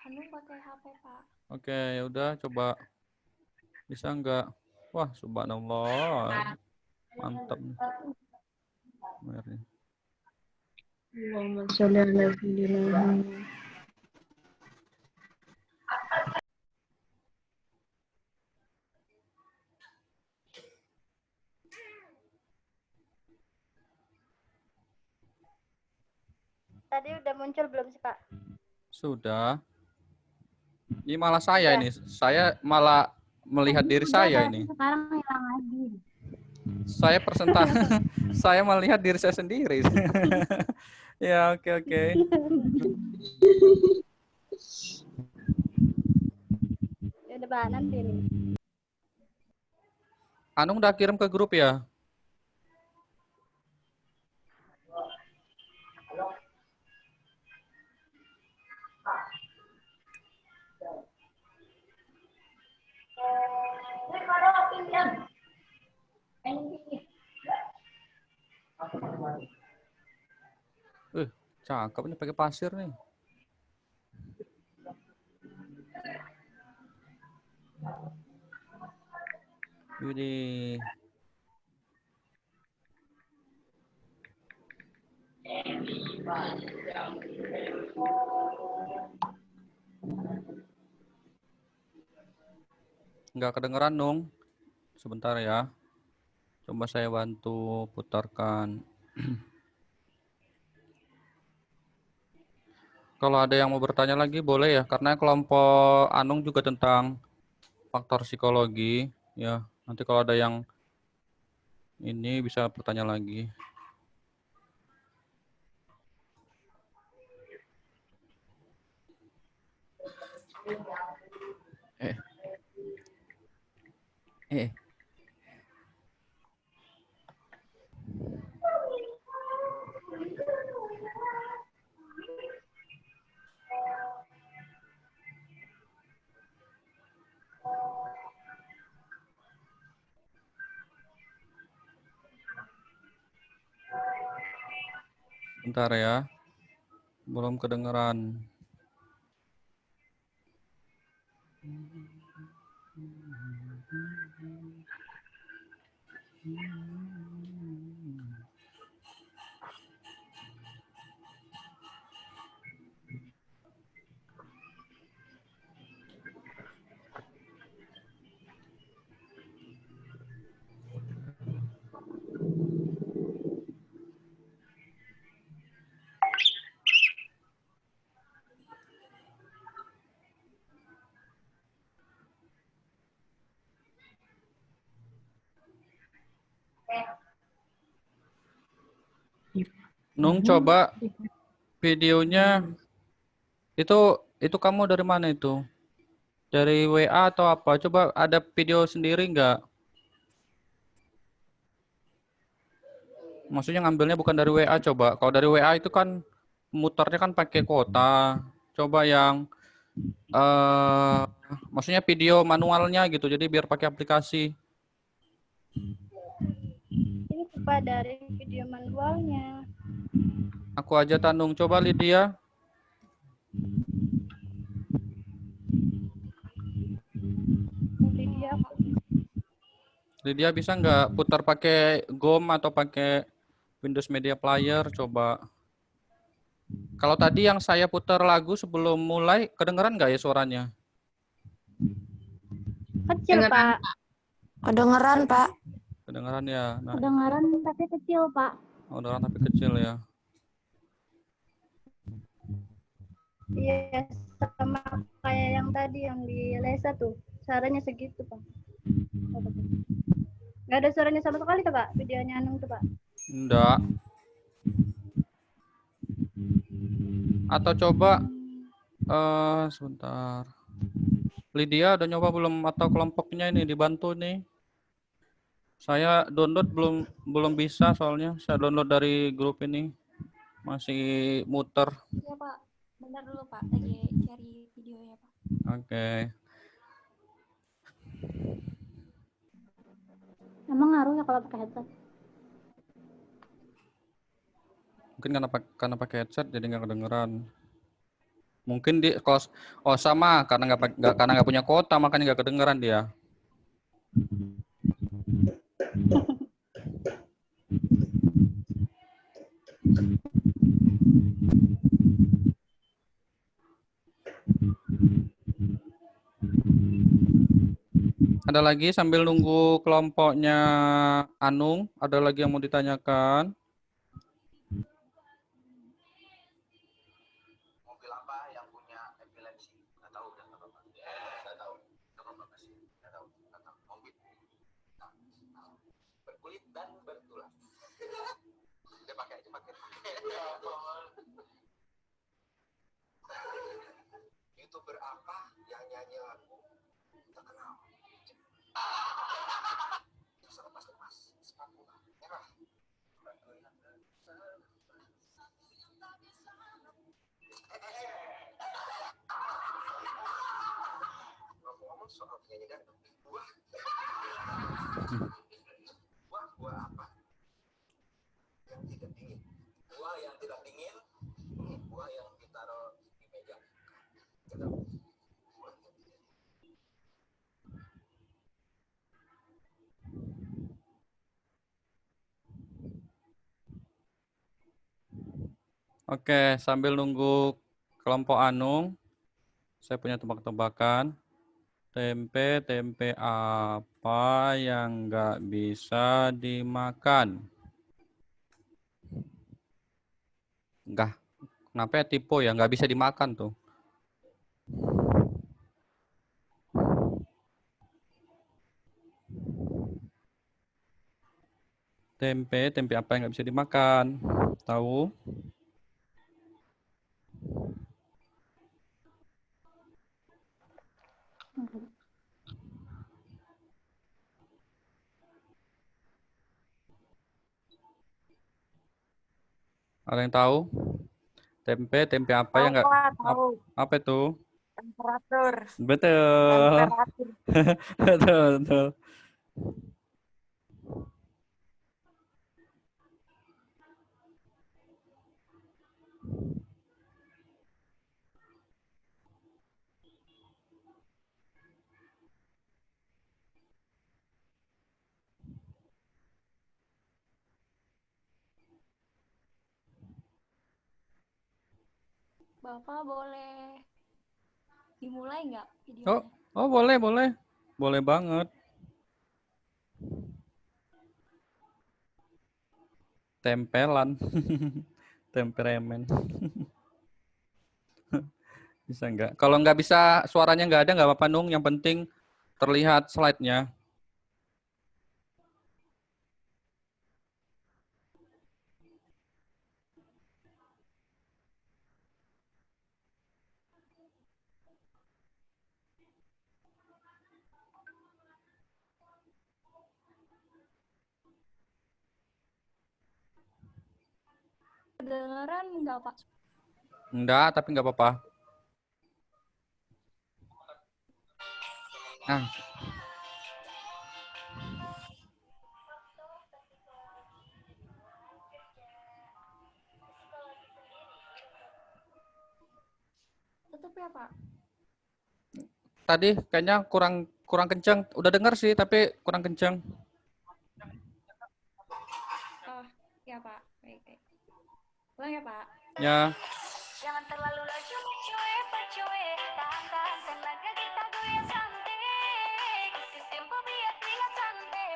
F: Anung pakai HP, Pak.
C: Oke, ya udah coba. Bisa nggak? Wah, subhanallah. Mantap nih. Mari.
J: Allahumma sholli ala sayyidina.
B: Tadi udah muncul belum sih, Pak?
C: Sudah. Ini malah saya ini. Saya malah melihat diri saya ini.
B: Sekarang hilang lagi.
C: Saya presentasi. Saya melihat diri saya sendiri. Ya, oke.
B: Ya udah, Pak, nanti nih.
C: Anung udah kirim ke grup ya? Cakep nih pakai pasir nih. Widih. Nggak kedengeran, Nung. Sebentar ya. Coba saya bantu putarkan. Kalau ada yang mau bertanya lagi boleh ya, karena kelompok Anung juga tentang faktor psikologi ya. Nanti kalau ada yang ini bisa bertanya lagi. Bentar ya. Belum kedengeran. Nung, coba videonya itu kamu dari mana itu? Dari WA atau apa? Coba ada video sendiri nggak? Maksudnya ngambilnya bukan dari WA coba. Kalau dari WA itu kan muternya kan pakai kuota. Coba yang maksudnya video manualnya gitu. Jadi biar pakai aplikasi.
B: Ini Pak dari video manualnya.
C: Aku aja Tanung. Coba Lydia. Lydia bisa nggak putar pakai GOM atau pakai Windows Media Player? Coba. Kalau tadi yang saya putar lagu sebelum mulai, kedengeran nggak ya suaranya?
B: Kecil, Pak.
I: Kedengeran, Pak.
C: Kedengeran ya. Nah,
B: Kedengaran tapi kecil, Pak.
C: oh, kedengeran tapi kecil ya.
B: Iya, sama kayak yang tadi yang di Lesa tuh. Suaranya segitu, Pak. Nggak ada suaranya sama sekali tuh, Pak. Videonya Anung tuh, Pak.
C: Enggak. Atau coba sebentar. Lydia udah nyoba belum atau kelompoknya ini dibantu nih? Saya download belum bisa soalnya. Saya download dari grup ini. Masih muter.
I: Iya Pak, bentar dulu Pak, lagi cari videonya Pak.
C: Oke.
B: Emang ngaruh ya kalau pakai headset?
C: Mungkin karena pakai headset jadi nggak kedengeran. Mungkin di kalau sama karena nggak punya kuota makanya nggak kedengeran dia. Ada lagi sambil nunggu kelompoknya Anung, ada lagi yang mau ditanyakan?
K: Mobil apa yang punya epilepsi? Nggak tahu, nggak tahu. Nggak tahu. Nggak tahu. Mobil. Berkulit dan bertulang. Dia pakai. YouTuber apa yang nyanyi lagu terkenal? Selepas sepatu merah. Ngomong soal penyanyi dangdut, buah apa yang tidak dingin? Buah yang tidak dingin, buah yang ditaruh di meja.
C: Oke, sambil nunggu kelompok Anung, saya punya tebak-tebakan. Tempe apa yang nggak bisa dimakan? Enggak. Kenapa ya tipe ya? Nggak bisa dimakan tuh. Tempe apa yang nggak bisa dimakan? Tahu? Ada yang tahu? Tempe apa yang nggak?
L: Tahu.
C: Apa itu?
L: Temperatur.
C: Betul.
L: Temperatur.
C: betul.
I: Bapak boleh dimulai nggak videonya?
C: Oh boleh. Boleh banget. Tempelan. Temperamen. Bisa nggak? Kalau nggak bisa, suaranya nggak ada, nggak apa-apa Nung. Yang penting terlihat slide-nya.
I: Kedengeran nggak Pak?
C: Enggak, tapi nggak apa-apa. Nah.
I: Tutup ya Pak?
C: Tadi kayaknya kurang kencang. Udah dengar sih, tapi kurang kencang.
I: Oh, ya Pak. Baik. Ulang ya Pak?
C: Ya.
M: Jangan terlalu laju bercuek, tahan tenaga kita goyang santai, ikuti tempo biar terlihat santai.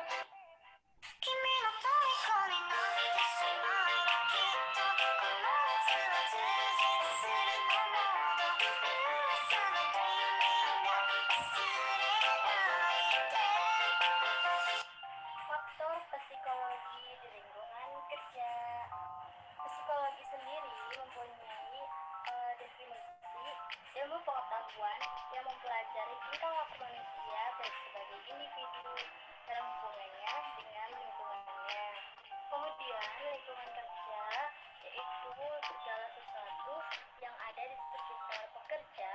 M: Kimi no tomiko ni naritte shimae ba kitto kono夏は充実すると思う噂のタイミング忘れないで Faktor psikologi di lingkungan kerja. Psikologi sendiri mempunyai definisi ilmu pengetahuan yang mempelajari tingkah laku manusia baik sebagai individu dan hubungannya dengan lingkungannya. Kemudian lingkungan kerja yaitu segala sesuatu yang ada di sekitar pekerja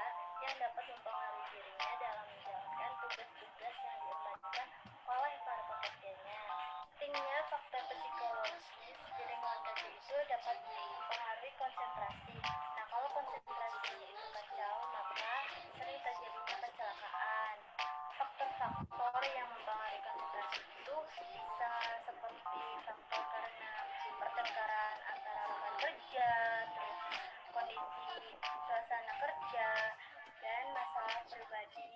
M: yang dapat mempengaruhi dirinya dalam menjalankan tugas-tugas yang diembankan oleh para pekerjanya. Pentingnya faktor psikologis di lingkungan kerja itu dapat mempengaruhi konsentrasi. Nah, kalau konsentrasi itu kacau, maka sering terjadinya kecelakaan. Faktor-faktor yang mempengaruhi konsentrasi itu bisa seperti faktor karena pertengkaran antara rekan kerja, terus kondisi suasana kerja, dan masalah pribadi.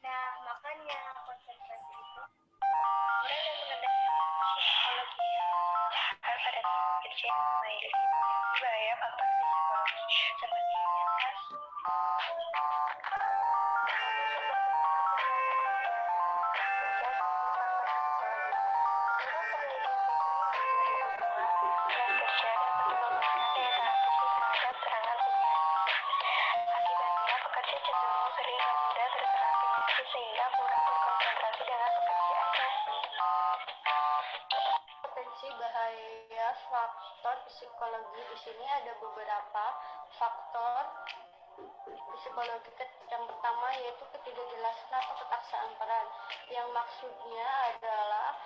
M: Nah, makanya konsentrasi itu mulai dari pengendalian psikologi pada kerja baik bahaya faktor psikologi seperti akibatnya pekerja cenderung sering mudah terserang penyakit sehingga kurang berkonsentrasi dalam pekerjaannya. Potensi bahaya faktor psikologi di sini ada beberapa faktor psikologi. Yang pertama yaitu ketidakjelasan atau ketaksaan peran, yang maksudnya adalah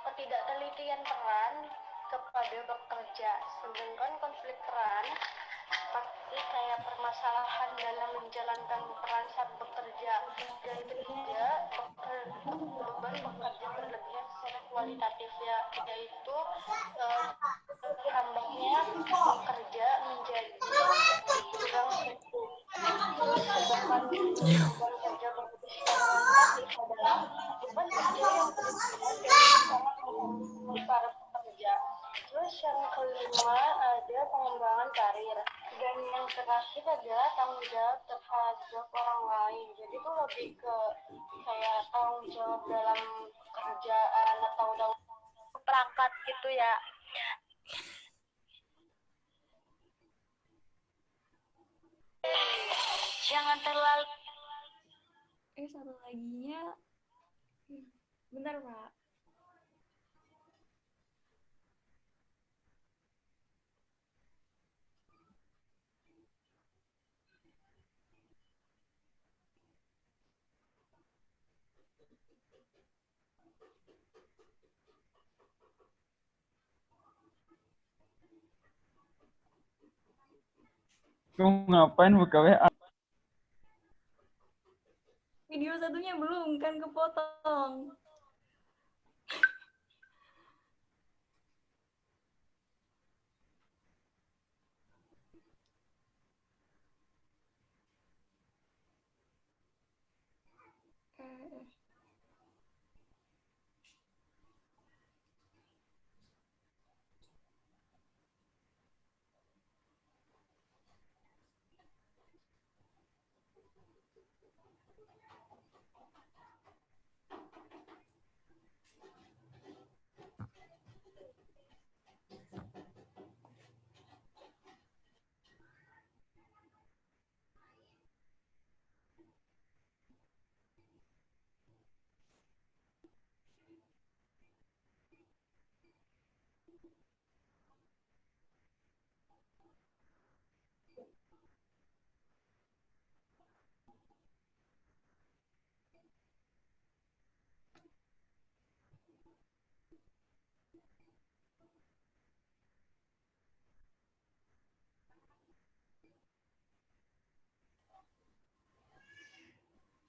M: ketidaktelitian peran kepada bekerja. Sedangkan konflik peran seperti kayak permasalahan dalam menjalankan peran saat bekerja. Dan ketiga, beban bekerja berlebihan secara kualitatif, yaitu tambahnya bekerja menjadi kurang fokus. Terus sebabkan beban kerja berlebih secara kualitatif adalah beban kerja yang berlebihan dan sangat mempengaruhi para pekerja. Terus yang kelima ada pengembangan karir, dan yang terakhir adalah tanggung jawab terhadap orang lain. Jadi itu lebih ke kayak tanggung jawab dalam pekerjaan atau dalam perangkat gitu ya. Jangan terlalu.
L: Satu laginya, bentar Pak.
N: Kamu ngapain buka WA?
L: Video satunya belum, kan kepotong.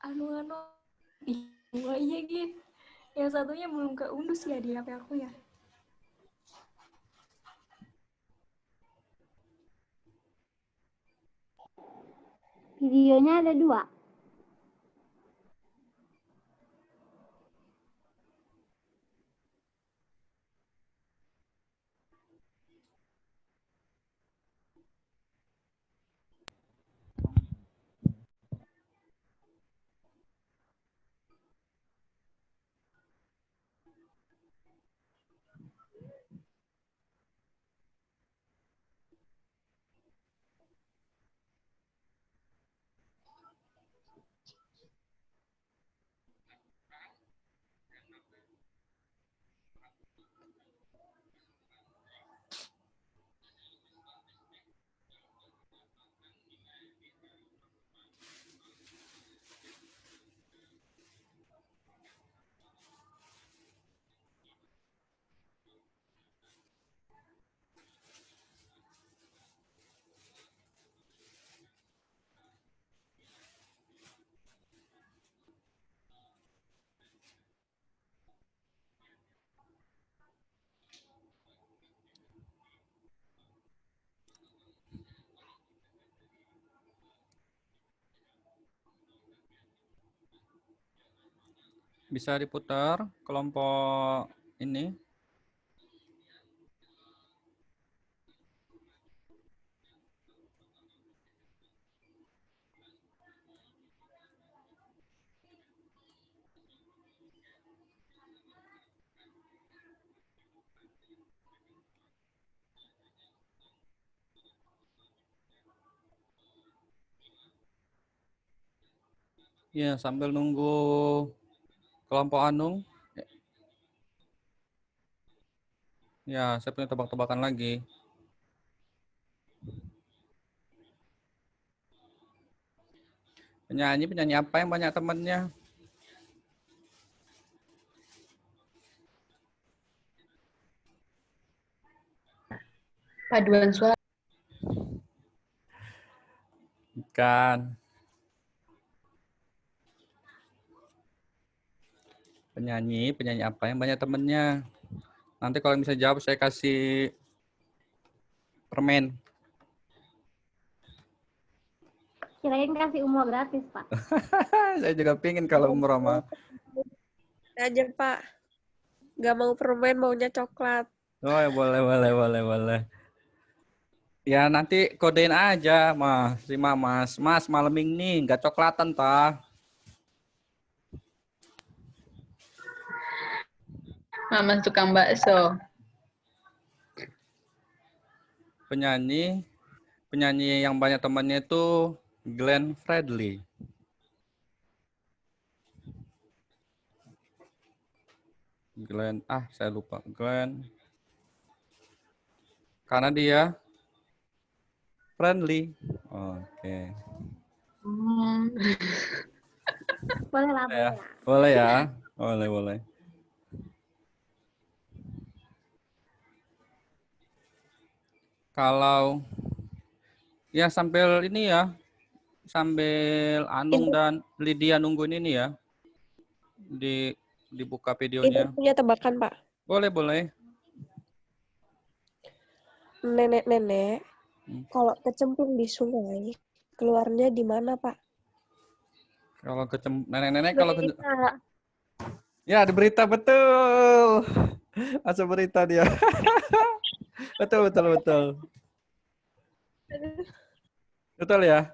L: Anu, iya gitu. Yang satunya belum keundus ya di HP aku ya.
B: Videonya ada 2.
C: Bisa diputar kelompok ini. Ya, sambil nunggu kelompok Anung. Ya, saya punya tebak-tebakan lagi. Penyanyi apa yang banyak temannya?
J: Paduan suara.
C: Bukan. Penyanyi apa yang banyak temennya? Nanti kalau bisa jawab saya kasih permen.
B: Kirain kasih umroh gratis, Pak.
C: Saya juga pingin kalau umroh mah.
E: Aja, Pak. Gak mau permen, maunya coklat.
C: Oh, ya boleh. Ya nanti kodein aja, Mas. Terima, Mas. Mas, malam ini nggak coklatan, ta?
J: Mama tukang bakso.
C: Penyanyi yang banyak temannya itu Glenn Fredly. Saya lupa. Glenn. Karena dia friendly. Oke.
B: Boleh lah,
C: Ya. Boleh ya? Boleh. Kalau ya sambil Anung dan Lydia nungguin ini ya. Dibuka videonya.
E: Ini punya tebakan, Pak.
C: Boleh.
E: Nenek-nenek, kalau kecemplung di sungai, keluarnya di mana, Pak?
C: Kalau nenek-nenek kalau ya di berita, betul. Masuk berita dia. Betul. Betul ya?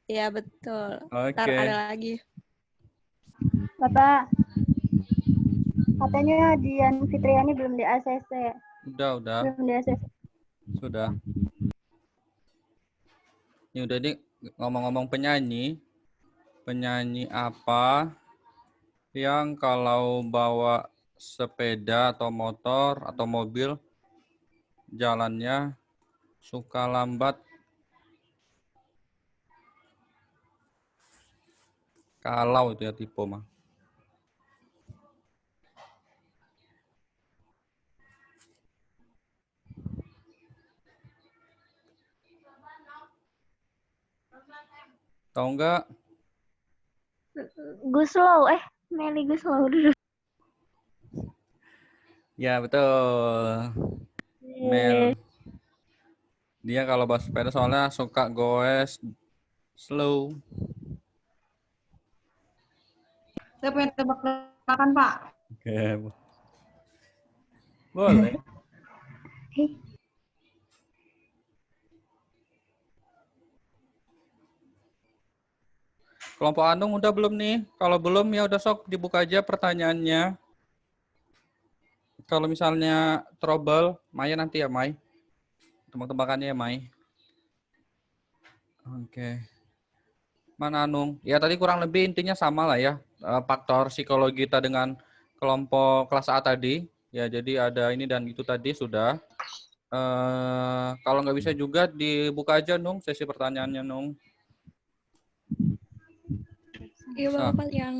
E: Iya, betul.
C: Oke.
E: Ntar ada lagi.
D: Bapak, katanya Dian Fitriani belum di ACC.
C: Udah.
D: Belum di ACC.
C: Sudah. Ini udah nih, ngomong-ngomong penyanyi apa yang kalau bawa sepeda atau motor atau mobil jalannya suka lambat, kalau itu ya tipe mah. Tahu nggak?
B: Guslow, Meli Guslow dulu.
C: Ya betul. Mel. Dia kalau bawa sepeda soalnya suka goes slow.
H: Saya punya tebak-tebakan, Pak.
C: Oke. Boleh. Kelompok Anung udah belum nih? Kalau belum ya udah sok dibuka aja pertanyaannya. Kalau misalnya trouble, Maya nanti ya, Mai. Tebak-tebakannya ya, Mai. Oke. Mana Anung? Ya tadi kurang lebih intinya sama lah ya. Faktor psikologi kita dengan kelompok kelas A tadi. Ya jadi ada ini dan itu tadi sudah. Kalau nggak bisa juga dibuka aja, Nung, sesi pertanyaannya, Nung.
L: Iya, Bapak, yang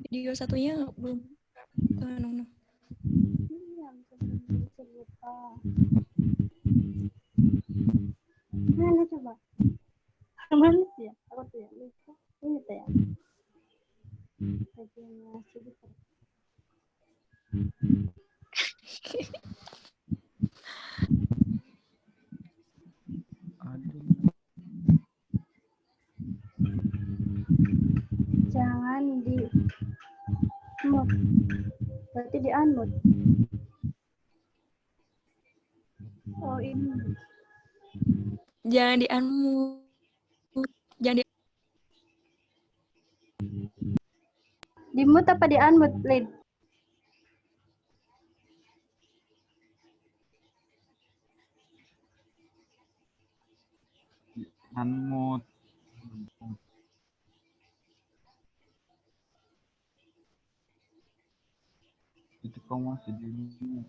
L: video satunya belum.
D: Mana coba? Mana sih ya? Aku tuh ya lupa. Ini tuh ya. Bagian sedikit. Jangan
B: Berarti di unmute. Oh ini.
L: Jangan di unmute. Jangan di
B: Di mute apa di unmute, Lid?
N: Unmute. Itu kok masih di mute.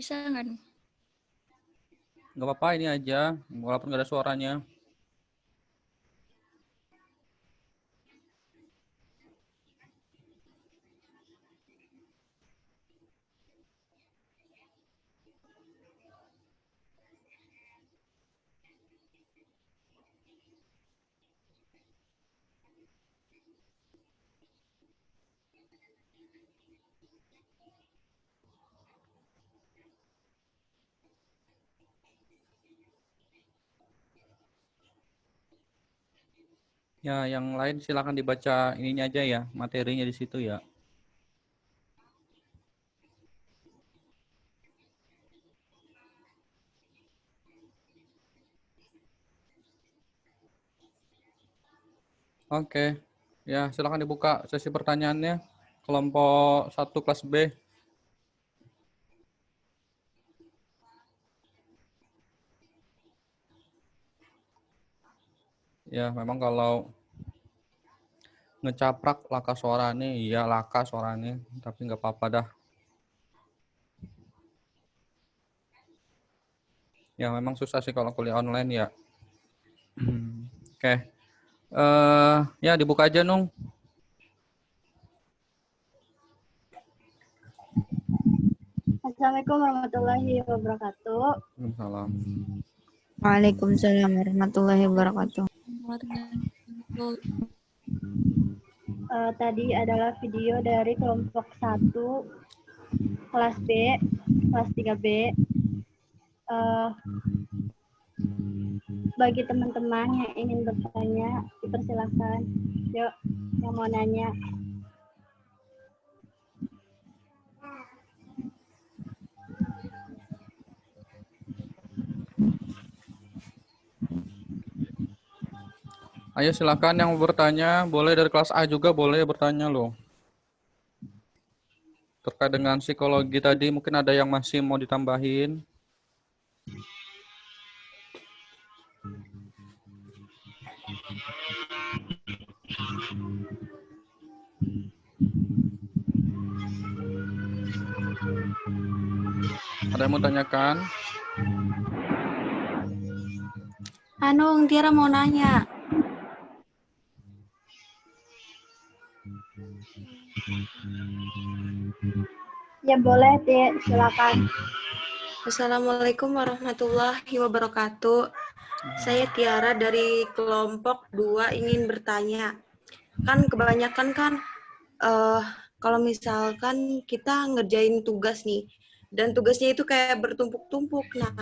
L: bisa nggak nih?
C: Nggak apa-apa ini aja, walaupun nggak ada suaranya. Ya, yang lain silakan dibaca ininya aja ya, materinya di situ ya. Oke. Ya, silakan dibuka sesi pertanyaannya. Kelompok 1 kelas B. Ya, memang kalau ngecaprak laka suaranya, iya laka suaranya, tapi nggak apa-apa dah. Ya, memang susah sih kalau kuliah online ya. Oke. Ya, dibuka aja, Nung.
B: Assalamualaikum warahmatullahi wabarakatuh.
C: Waalaikumsalam.
G: Waalaikumsalam warahmatullahi wabarakatuh.
B: Tadi adalah video dari kelompok 1 kelas B, kelas 3B. Bagi teman-teman yang ingin bertanya, dipersilahkan. Yuk, yang mau nanya.
C: Ayo silakan yang mau bertanya, boleh dari kelas A juga boleh bertanya loh. Terkait dengan psikologi tadi mungkin ada yang masih mau ditambahin. Ada yang mau tanyakan?
O: Anu, Tiara mau nanya.
B: Ya boleh, silakan.
O: Assalamualaikum warahmatullahi wabarakatuh. Saya Tiara dari kelompok 2 ingin bertanya. Kan kebanyakan kan kalau misalkan kita ngerjain tugas nih, dan tugasnya itu kayak bertumpuk-tumpuk. Nah,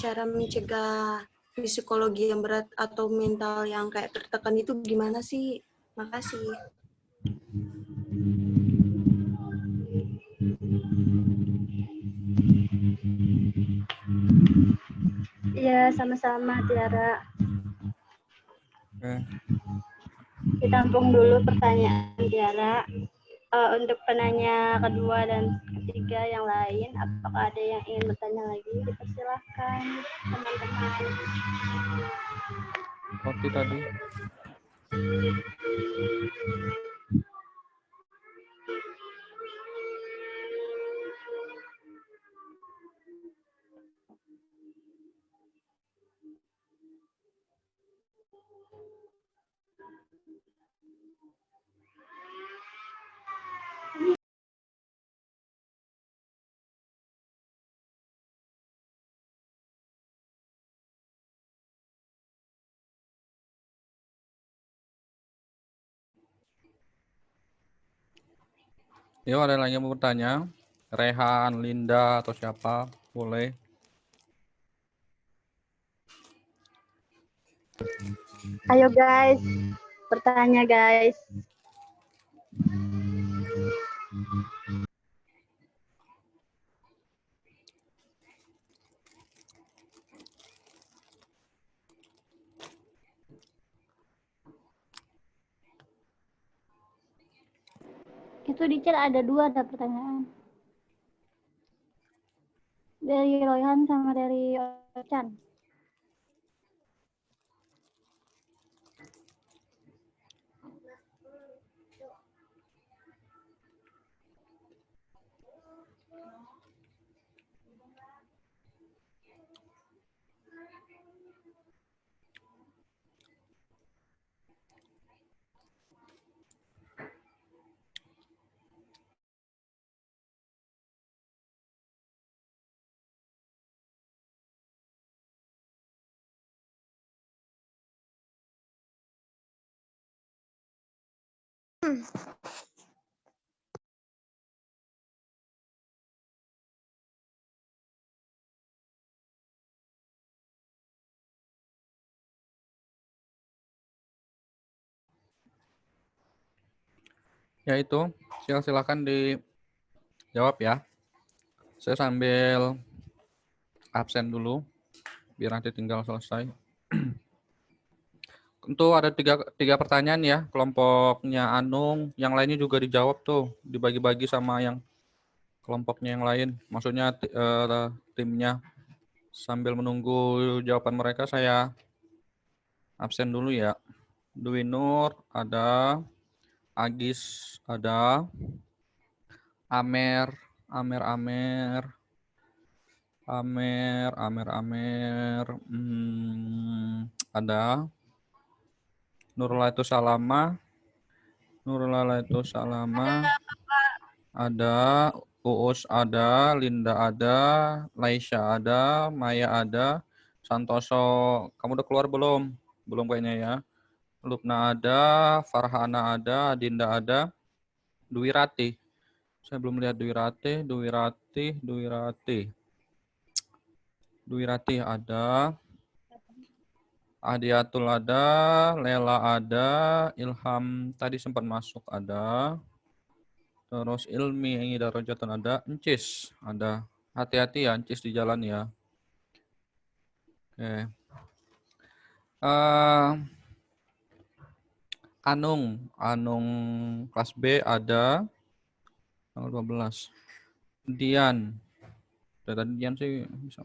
O: cara mencegah psikologi yang berat atau mental yang kayak tertekan itu gimana sih? Makasih.
B: Ya, sama-sama Tiara.
C: Oke.
B: Ditampung dulu pertanyaan Tiara. Untuk penanya kedua dan ketiga yang lain, apakah ada yang ingin bertanya lagi? Dipersilahkan, teman-teman.
C: Seperti tadi. Yuk, ada lagi yang mau bertanya? Rehan, Linda, atau siapa? Boleh.
D: Ayo guys, bertanya guys.
B: Itu di chat ada 2 ada pertanyaan. Dari Royhan sama dari Ochan.
C: Ya itu, silakan dijawab ya. Saya sambil absen dulu, biar nanti tinggal selesai. Tentu ada tiga pertanyaan ya, kelompoknya Anung, yang lainnya juga dijawab tuh, dibagi-bagi sama yang kelompoknya yang lain, maksudnya timnya. Sambil menunggu jawaban mereka, saya absen dulu ya. Dwi Nur ada, Agis ada, Amer ada, Nurul itu Salama, ada, Uus ada, Linda ada, Laisha ada, Maya ada, Santoso, kamu udah keluar belum? Belum kayaknya ya. Lupna ada, Farhana ada, Dinda ada, Dwi Rati. Saya belum lihat Dwi Rati ada, Adiatul ada, Lela ada, Ilham tadi sempat masuk ada, terus Ilmi yang Darajatan ada, Encis ada. Hati-hati ya Encis di jalan ya. Oke. Anung kelas B ada, tanggal 12. Dian. Tadi Dian sih bisa.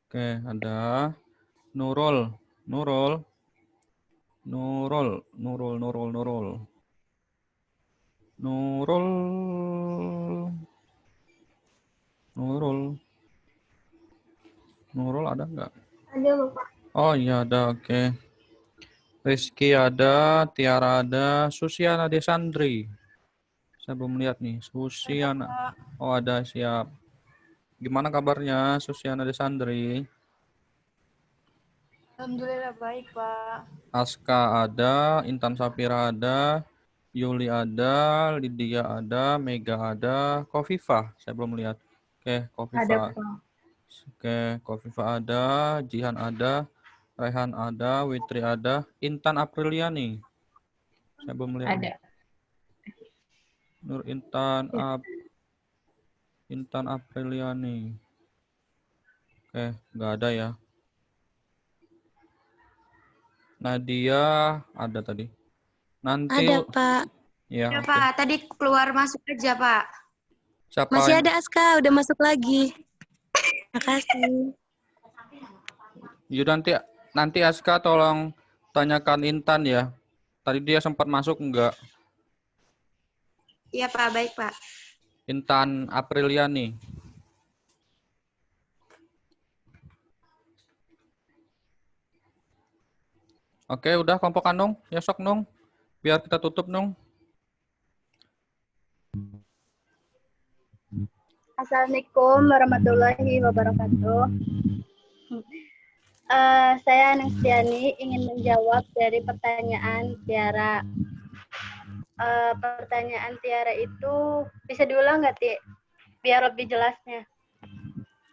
C: Oke, ada Nurul. Nurul ada nggak?
D: Ada Bapak.
C: Oh iya ada, oke. Rizky ada, Tiara ada, Susiana Desandri. Saya belum lihat nih, Susiana. Oh ada, siap. Gimana kabarnya Susiana Desandri?
L: Alhamdulillah baik, Pak.
C: Aska ada, Intan Safira ada, Yuli ada, Lydia ada, Mega ada, Kofifa. Saya belum lihat. Oke, Kofifa.
D: Ada Pak.
C: Oke, Kofifa ada, Jihan ada, Rehan ada, Witri ada, Intan Apriliani. Saya belum lihat.
J: Ada.
C: Nur Intan Apriliani. Oke, nggak ada ya. Nadia ada tadi. Nanti.
O: Ada, Pak.
C: Ya,
O: Ada, Pak. Tadi keluar masuk aja, Pak.
C: Siapa?
O: Masih ada Aska, udah masuk lagi. Makasih.
C: Yuk nanti Aska tolong tanyakan Intan ya. Tadi dia sempat masuk enggak?
O: Iya, Pak. Baik, Pak.
C: Intan Apriliani. Oke, udah kelompok Nung. Ya sok Nung. Biar kita tutup Nung.
D: Assalamualaikum warahmatullahi wabarakatuh. Saya Anang Stiani ingin menjawab dari pertanyaan Tiara. pertanyaan Tiara itu bisa diulang nggak, Ti? Biar lebih jelasnya.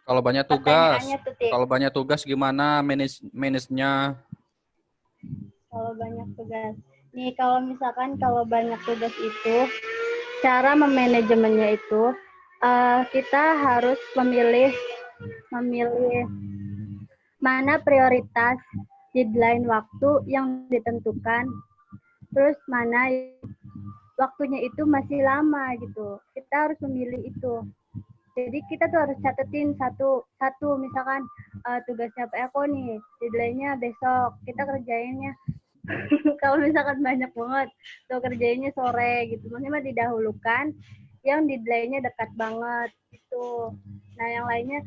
C: Kalau banyak tugas,
D: Pertanyaannya tuh, Ti.
C: kalau banyak tugas gimana manage-nya?
B: Kalau banyak tugas. Nih, kalau misalkan kalau banyak tugas itu, cara memanajemennya itu, kita harus memilih mana prioritas deadline waktu yang ditentukan, terus mana waktunya itu masih lama gitu. Kita harus memilih itu. Jadi kita tuh harus catetin satu misalkan tugasnya Pak Eko nih, deadline-nya besok, kita kerjainnya kalau misalkan banyak banget, tuh kerjainnya sore gitu. Maksudnya mah didahulukan yang deadline-nya dekat banget gitu. Nah, yang lainnya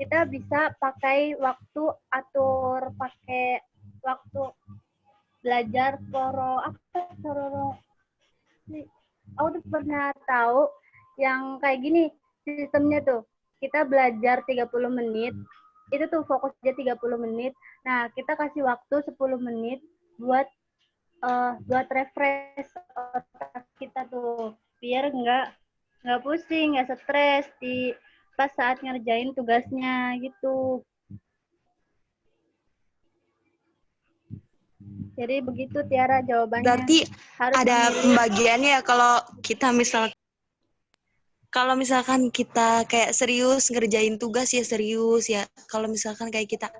B: kita bisa pakai waktu pakai waktu belajar aku tuh pernah tahu yang kayak gini sistemnya tuh. Kita belajar 30 menit, itu tuh fokus aja 30 menit. Nah, kita kasih waktu 10 menit buat refresh otak kita tuh, biar nggak pusing, nggak stres di pas saat ngerjain tugasnya gitu. Jadi begitu Tiara jawabannya.
O: Berarti
B: harus
O: ada
B: memilih.
O: pembagiannya ya kalau misalkan kita kayak serius ngerjain tugas ya serius ya. Kalau misalkan kayak kita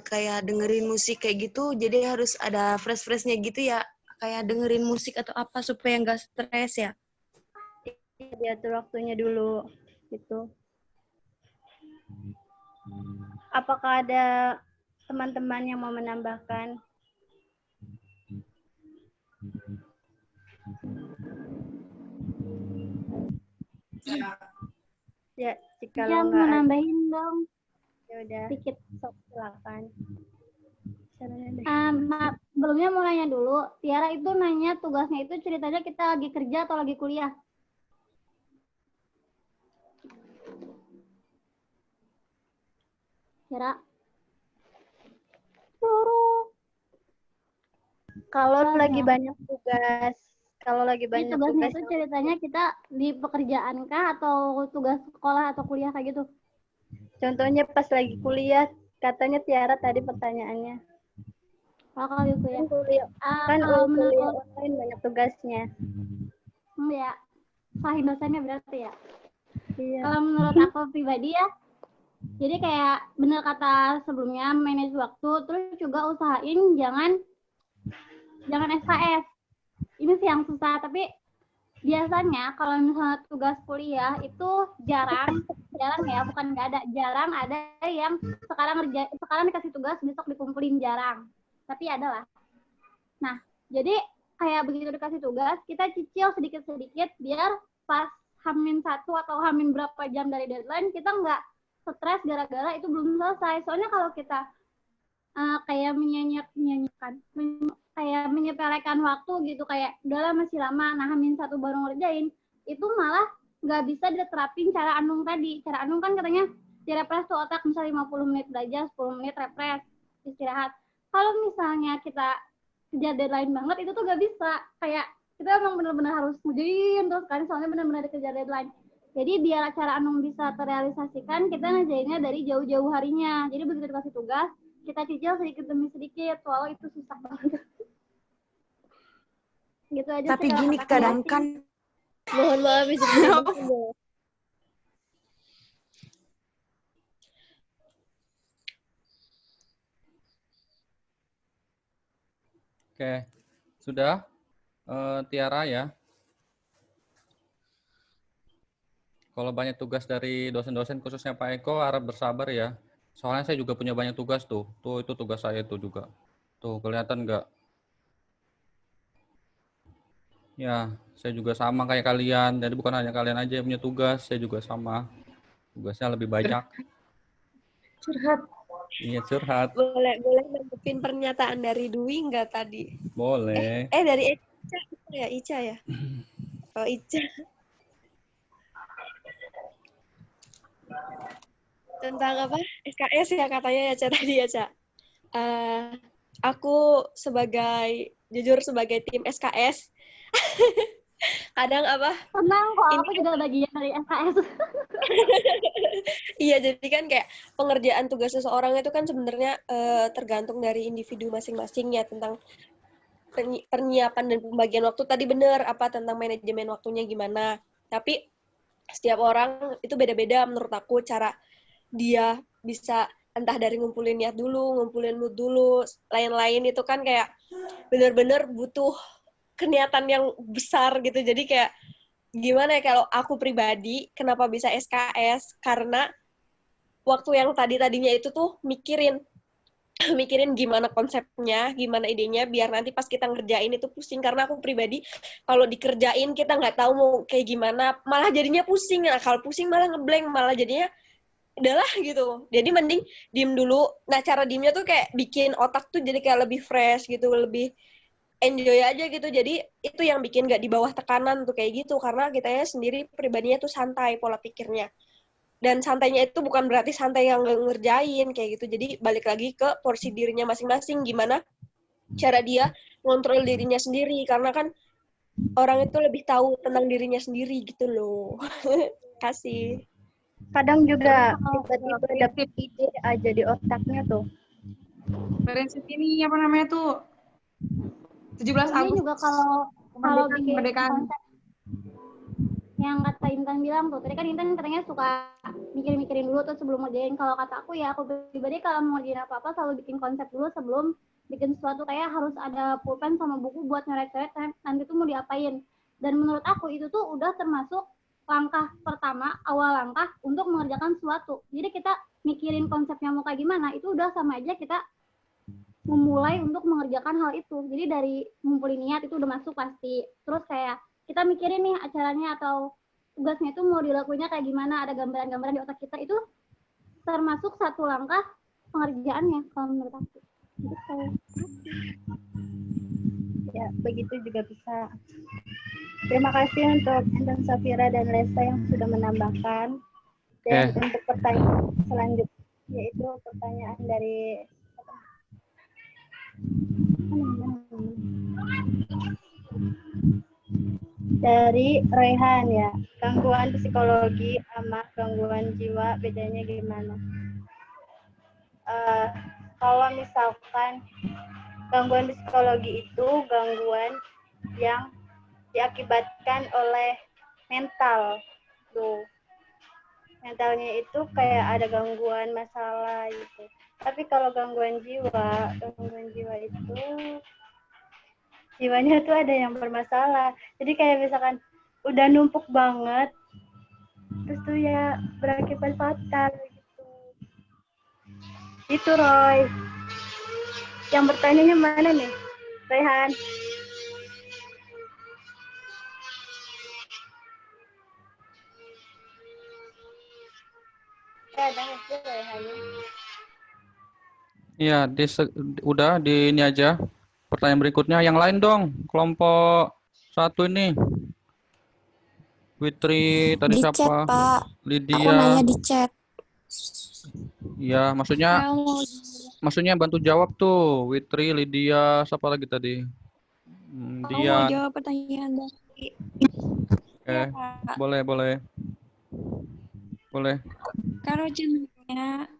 O: kayak dengerin musik kayak gitu, jadi harus ada fresh-freshnya gitu ya. Kayak dengerin musik atau apa supaya nggak stres ya.
B: Diatur waktunya dulu gitu. Apakah ada teman-teman yang mau menambahkan? Ya, jika
P: Ya,
B: lo
P: mau
B: nggak
P: nambahin dong.
B: ya udah
P: Sedikit.
B: silakan.
P: Sebelumnya mau nanya dulu, Tiara itu nanya tugasnya itu ceritanya kita lagi kerja atau lagi kuliah? Tiara?
B: Kalau lagi banyak tugas,
P: Ini tugasnya itu ceritanya kita di pekerjaan kah atau tugas sekolah atau kuliah kayak gitu?
B: Contohnya pas lagi kuliah, katanya Tiara tadi pertanyaannya.
P: Oh, kalau di kuliah.
B: Kan
P: Kalau
B: kuliah
P: menurut
B: online banyak tugasnya.
P: ya, salahin dosennya berarti ya.
B: Iya.
P: Kalau menurut aku pribadi ya, jadi kayak bener kata sebelumnya, manage waktu, terus juga usahain jangan SKS. Ini sih yang susah, tapi biasanya kalau misalnya tugas kuliah itu jarang ya, bukan nggak ada, jarang ada yang sekarang dikasih tugas besok dikumpulin, jarang, tapi ada lah. Nah, jadi kayak begitu dikasih tugas, kita cicil sedikit-sedikit biar pas H-1 atau H- berapa jam dari deadline kita nggak stres gara-gara itu belum selesai. Soalnya kalau kita kayak kayak menyepelekan waktu gitu, kayak udahlah masih lama, nah H-1 baru ngerjain, itu malah nggak bisa diterapin cara Anung tadi. Cara Anung kan katanya direfresh tuh otak, misalnya 50 menit belajar, 10 menit refresh, istirahat. Kalau misalnya kita kejar deadline banget, itu tuh nggak bisa. Kayak kita emang benar-benar harus ngerjain terus kan, soalnya benar-benar dikejar deadline. Jadi biar acara Anung bisa terrealisasikan, kita ngerjainnya dari jauh-jauh harinya. Jadi begitu dikasih tugas, kita cicil sedikit demi sedikit, walau itu susah banget. Gitu aja.
O: Tapi gini kadang kan,
D: Mohon maaf bisa dilanjutkan.
C: Oke, sudah Tiara ya. Kalau banyak tugas dari dosen-dosen khususnya Pak Eko, harap bersabar ya. Soalnya saya juga punya banyak tugas tuh. Tuh itu tugas saya itu juga. Tuh kelihatan nggak? Ya, saya juga sama kayak kalian. Jadi bukan hanya kalian aja yang punya tugas, saya juga sama. Tugasnya lebih banyak.
E: Curhat.
C: Iya, curhat.
E: Boleh nanggepin pernyataan dari Dwi nggak tadi?
C: Boleh.
E: Dari Ica ya? Oh, Ica. Tentang apa? SKS ya katanya ya, Ca, tadi ya, Ca. aku jujur sebagai tim SKS, kadang
P: Tenang kok, aku juga bagian dari SKS.
E: Iya, jadi kan kayak pengerjaan tugas seseorang itu kan sebenarnya tergantung dari individu masing-masing ya, tentang penyiapan dan pembagian waktu. Tadi bener tentang manajemen waktunya gimana. Tapi setiap orang itu beda-beda menurut aku, cara dia bisa entah dari ngumpulin niat dulu, ngumpulin mood dulu, lain-lain itu kan kayak bener-bener butuh keniatan yang besar gitu. Jadi kayak gimana ya, kalau aku pribadi kenapa bisa SKS, karena waktu yang tadinya itu tuh mikirin gimana konsepnya, gimana idenya, biar nanti pas kita ngerjain itu pusing. Karena aku pribadi, kalau dikerjain kita nggak tahu mau kayak gimana, malah jadinya pusing. Nah, kalau pusing malah ngeblank, malah jadinya udahlah gitu. Jadi mending diem dulu. Nah, cara diemnya tuh kayak bikin otak tuh jadi kayak lebih fresh gitu, lebih enjoy aja gitu. Jadi itu yang bikin nggak di bawah tekanan tuh kayak gitu, karena kitanya sendiri pribadinya tuh santai pola pikirnya. Dan santainya itu bukan berarti santai yang nggak ngerjain kayak gitu. Jadi balik lagi ke porsi dirinya masing-masing, gimana cara dia ngontrol dirinya sendiri, karena kan orang itu lebih tahu tentang dirinya sendiri gitu loh. Kasih.
D: Kadang juga tiba-tiba dapet ide aja di otaknya tuh.
H: Prinsip ini apa namanya tuh 17
P: Ini
H: Agustus
P: juga kalau bikin
H: kemerdekaan.
P: konsep yang kata Intan bilang tuh, tadi kan Intan katanya suka mikirin dulu tuh sebelum ngerjain. Kalau kata aku ya, aku pribadi kalau mau ngerjain apa-apa selalu bikin konsep dulu sebelum bikin sesuatu. Kayak harus ada pulpen sama buku buat nyoret-nyoret nanti tuh mau diapain. Dan menurut aku itu tuh udah termasuk langkah pertama, awal langkah untuk mengerjakan sesuatu. Jadi kita mikirin konsepnya mau kayak gimana, itu udah sama aja kita memulai untuk mengerjakan hal itu. Jadi dari ngumpulin niat itu udah masuk pasti. Terus kayak kita mikirin nih acaranya atau tugasnya itu mau dilakuinnya kayak gimana, ada gambaran-gambaran di otak kita, itu termasuk satu langkah pengerjaannya kalau menurut aku. Gitu.
D: Ya, begitu juga bisa. Terima kasih untuk Intan Safira dan Lesa yang sudah menambahkan. Dan untuk pertanyaan selanjutnya, yaitu pertanyaan dari Raihan ya. Gangguan psikologi sama gangguan jiwa bedanya gimana? Kalau misalkan gangguan psikologi itu gangguan yang diakibatkan oleh mental tuh. Mentalnya itu kayak ada gangguan masalah gitu. Tapi kalau gangguan jiwa itu jiwanya tuh ada yang bermasalah. Jadi kayak misalkan udah numpuk banget, terus tuh ya berakibat fatal gitu. Itu Roy. Yang bertanyanya mana nih? Rehan.
C: Iya, udah di ini aja. Pertanyaan berikutnya yang lain dong. Kelompok 1 ini. Witri tadi
Q: Di
C: siapa?
Q: chat, Pak.
C: Lydia.
Q: Aku nanya di chat.
C: Ya, maksudnya bantu jawab tuh. Witri, Lydia, siapa lagi tadi?
I: Aku mau jawab pertanyaan dari
C: boleh. Boleh.
I: Kalau jenengnya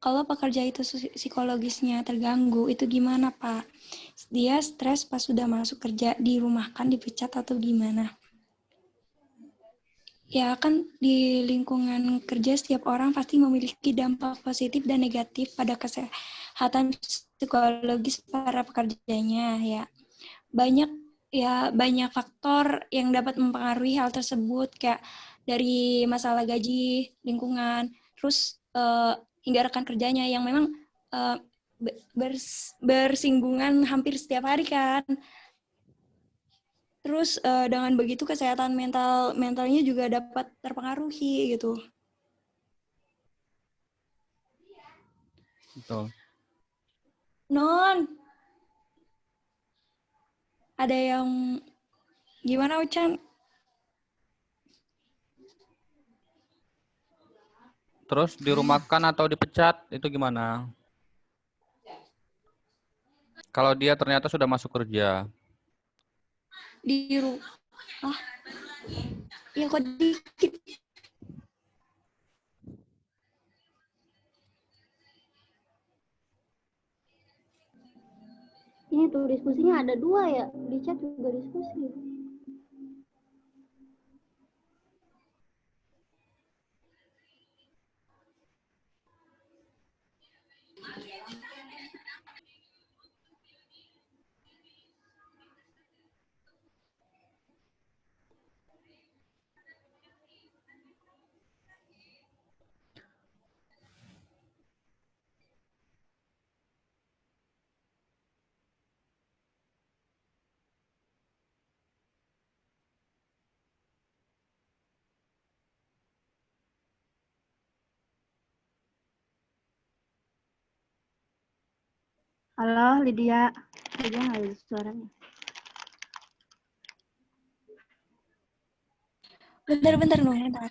I: kalau pekerja itu psikologisnya terganggu, itu gimana, Pak? Dia stres pas sudah masuk kerja, dirumahkan, dipecat, atau gimana? Ya kan di lingkungan kerja setiap orang pasti memiliki dampak positif dan negatif pada kesehatan psikologis para pekerjanya ya. Banyak faktor yang dapat mempengaruhi hal tersebut, kayak dari masalah gaji, lingkungan, terus hingga rekan kerjanya yang memang bersinggungan hampir setiap hari kan. Terus dengan begitu kesehatan mentalnya juga dapat terpengaruhi gitu.
C: Betul.
I: Non, ada yang gimana Ucan?
C: terus dirumahkan atau dipecat, itu gimana? Kalau dia ternyata sudah masuk kerja.
I: Di ya kok dikit.
B: Ini tuh diskusinya ada 2 ya, di chat juga diskusi. Halo, Lydia. Lydia nggak ada suaranya.
I: Bentar dong, bentar.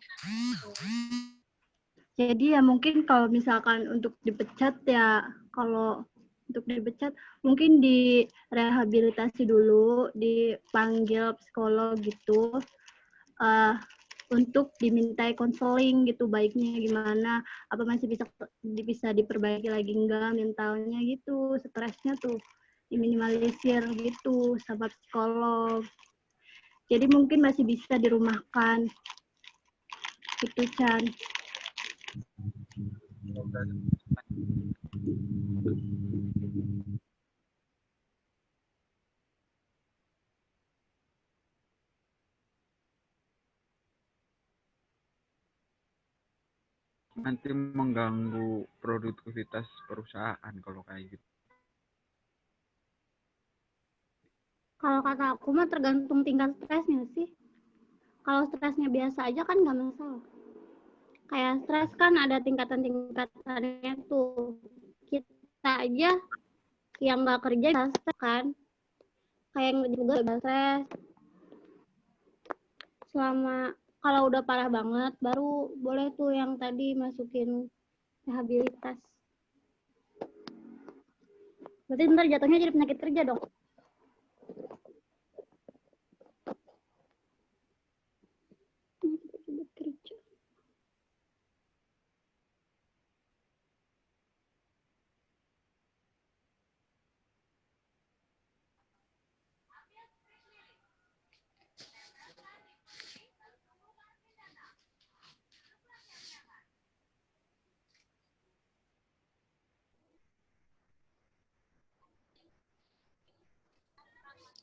B: Jadi ya mungkin kalau misalkan untuk dipecat ya, kalau untuk dipecat mungkin direhabilitasi dulu, dipanggil psikolog gitu, untuk dimintai konseling gitu, baiknya gimana, apa masih bisa diperbaiki lagi enggak mentalnya gitu, stresnya tuh diminimalisir gitu sama psikolog. Jadi mungkin masih bisa dirumahkan gitu, Chan.
N: Nanti mengganggu produktivitas perusahaan kalau kayak gitu.
B: Kalau kata aku mah tergantung tingkat stresnya sih. Kalau stresnya biasa aja kan nggak masalah. Kayak stres kan ada tingkatan-tingkatannya tuh. Kita aja yang nggak kerja bisa stres kan. Kayak yang juga bisa stres. Selama kalau udah parah banget, baru boleh tuh yang tadi masukin rehabilitas. Berarti ntar jatuhnya jadi penyakit kerja dong.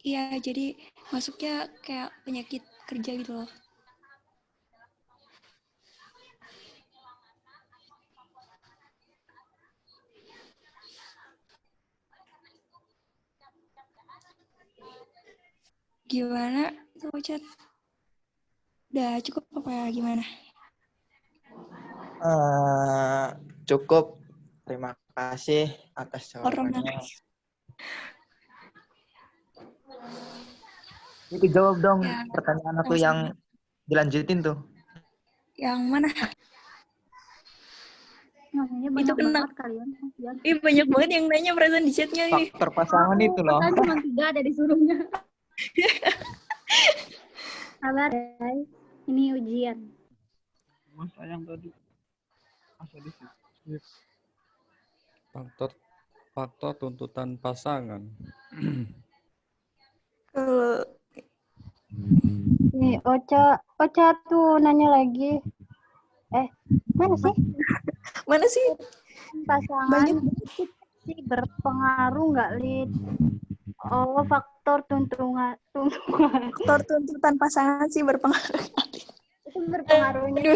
I: Iya, jadi masuknya kayak penyakit kerja gitu loh. Gimana tuh, Chat? Udah cukup apa gimana?
Q: Cukup. Terima kasih atas jawabannya. Ini jawab dong
I: Ya,
Q: pertanyaan aku
I: sama-sama.
Q: yang dilanjutin tuh.
I: Yang mana?
B: Namanya
I: Itu
B: banyak
I: kenapa?
B: banget kalian.
I: Ih, banyak banget yang nanya perasaan di chatnya ini.
Q: Faktor pasangan itu loh.
B: Kan cuma 3 ada disuruhnya. Sabar guys, ini ujian.
N: Mas sayang tadi. Masa di situ.
C: Faktor tuntutan pasangan.
I: Kalau
B: Nih, Ocha tuh nanya lagi. Mana sih?
I: Mana sih?
B: Pasangan itu sih berpengaruh nggak, Lid? Oh, faktor tuntutan.
I: Faktor tuntutan pasangan sih berpengaruh.
B: Itu berpengaruhnya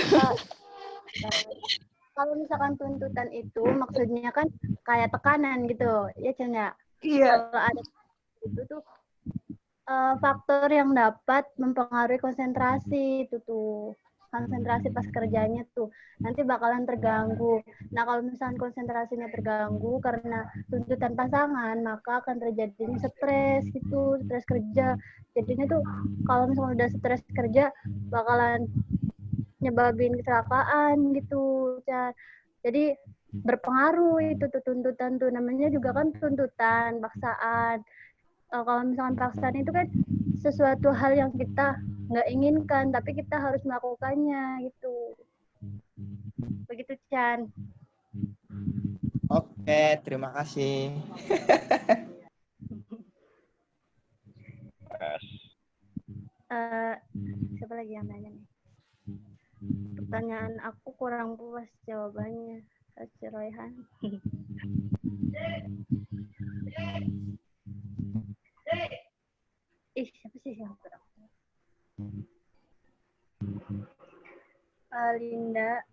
B: kalau misalkan tuntutan itu maksudnya kan kayak tekanan gitu, ya Cen ya?
I: Iya.
B: Kalau ada itu tuh faktor yang dapat mempengaruhi konsentrasi itu tuh. Konsentrasi pas kerjanya tuh nanti bakalan terganggu. Nah, kalau misalkan konsentrasinya terganggu karena tuntutan pasangan, maka akan terjadinya stres gitu, stres kerja. Jadinya tuh kalau misalkan udah stres kerja bakalan nyebabin kecelakaan gitu, Chan. Jadi berpengaruh itu tuh tuntutan tuh, namanya juga kan tuntutan, paksaan. Kalau misalkan paksaan itu kan sesuatu hal yang kita nggak inginkan, tapi kita harus melakukannya gitu. Begitu, Chan.
Q: Oke, terima kasih.
B: Siapa lagi yang nanya nih? Pertanyaan aku kurang puas jawabannya, Kak Royhan. Siapa sih yang kurang? Linda,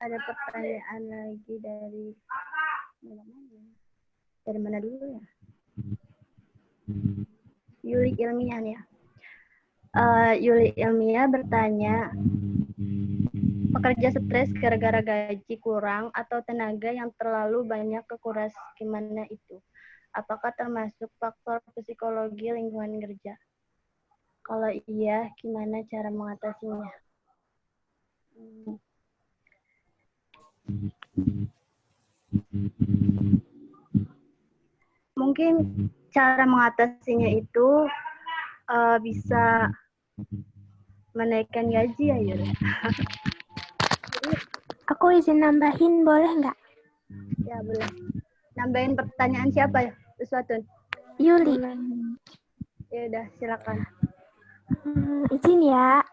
B: ada pertanyaan lagi dari mana dulu ya? Yuli Ilmiah ya. Yuli Ilmiah bertanya, pekerja stres gara-gara gaji kurang atau tenaga yang terlalu banyak kekuras, gimana itu? Apakah termasuk faktor psikologi lingkungan kerja? Kalau iya, gimana cara mengatasinya? Mungkin cara mengatasinya itu bisa menaikkan gaji ya, Yul.
F: Aku izin nambahin, boleh nggak?
B: Ya, boleh. Nambahin pertanyaan siapa ya, Uswatun?
F: Yuli.
B: Ya udah, silakan.
F: Izin ya.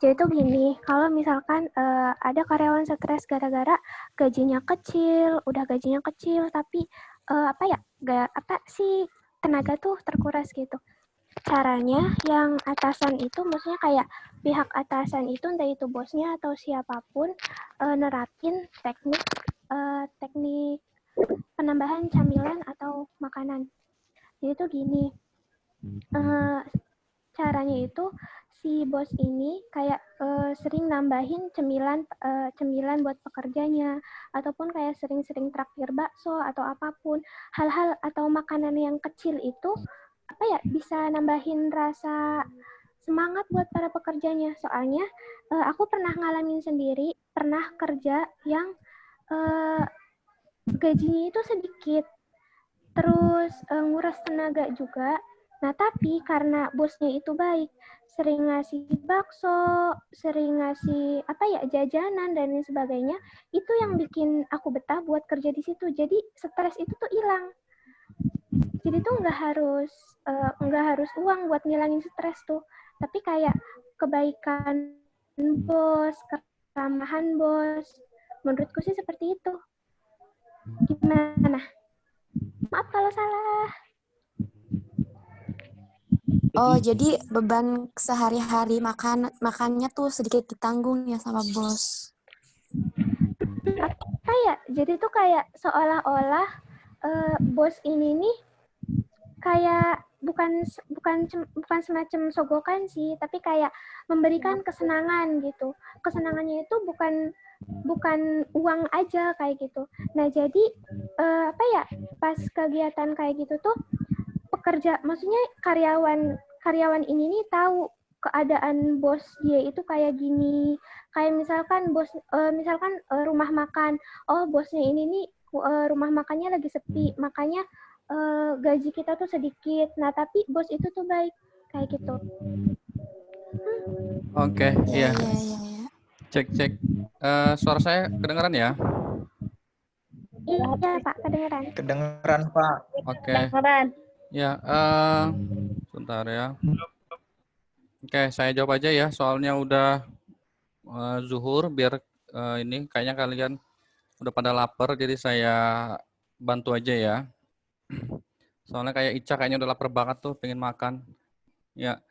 F: Jadi tuh gini, kalau misalkan ada karyawan stres gara-gara gajinya kecil, udah gajinya kecil, tapi tenaga tuh terkuras gitu. Caranya yang atasan itu, maksudnya kayak pihak atasan itu, entah itu bosnya atau siapapun, nerapin teknik penambahan camilan atau makanan. Jadi tuh gini, caranya itu si bos ini kayak sering nambahin cemilan buat pekerjanya, ataupun kayak sering-sering traktir bakso atau apapun, hal-hal atau makanan yang kecil itu bisa nambahin rasa semangat buat para pekerjanya. Soalnya aku pernah ngalamin sendiri, pernah kerja yang gajinya itu sedikit, terus nguras tenaga juga. Nah, tapi karena bosnya itu baik, sering ngasih bakso, sering ngasih jajanan dan lain sebagainya, itu yang bikin aku betah buat kerja di situ. Jadi stres itu tuh hilang. Jadi tuh nggak harus uang buat ngilangin stres tuh, tapi kayak kebaikan bos, keramahan bos. Menurutku sih seperti itu. Gimana? Maaf kalau salah.
R: Oh, jadi beban sehari-hari makannya tuh sedikit ditanggung ya sama bos.
F: Jadi tuh kayak seolah-olah bos ini nih kayak bukan semacam sogokan sih, tapi kayak memberikan kesenangan gitu. Kesenangannya itu bukan uang aja kayak gitu. Nah, jadi pas kegiatan kayak gitu tuh maksudnya karyawan ini nih tahu keadaan bos dia itu kayak gini. Kayak misalkan rumah makan, bosnya ini nih rumah makannya lagi sepi, makanya gaji kita tuh sedikit. Nah, tapi bos itu tuh baik kayak gitu.
C: Oke, iya. Cek. Suara saya kedengaran ya?
F: Iya, Pak, kedengeran.
Q: Kedengeran, Pak.
C: Oke.
B: Kedengeran.
C: Ya, sebentar ya. Oke, saya jawab aja ya. Soalnya udah zuhur, biar ini kayaknya kalian udah pada lapar, jadi saya bantu aja ya. Soalnya kayak Ica kayaknya udah lapar banget tuh, pengen makan. Ya.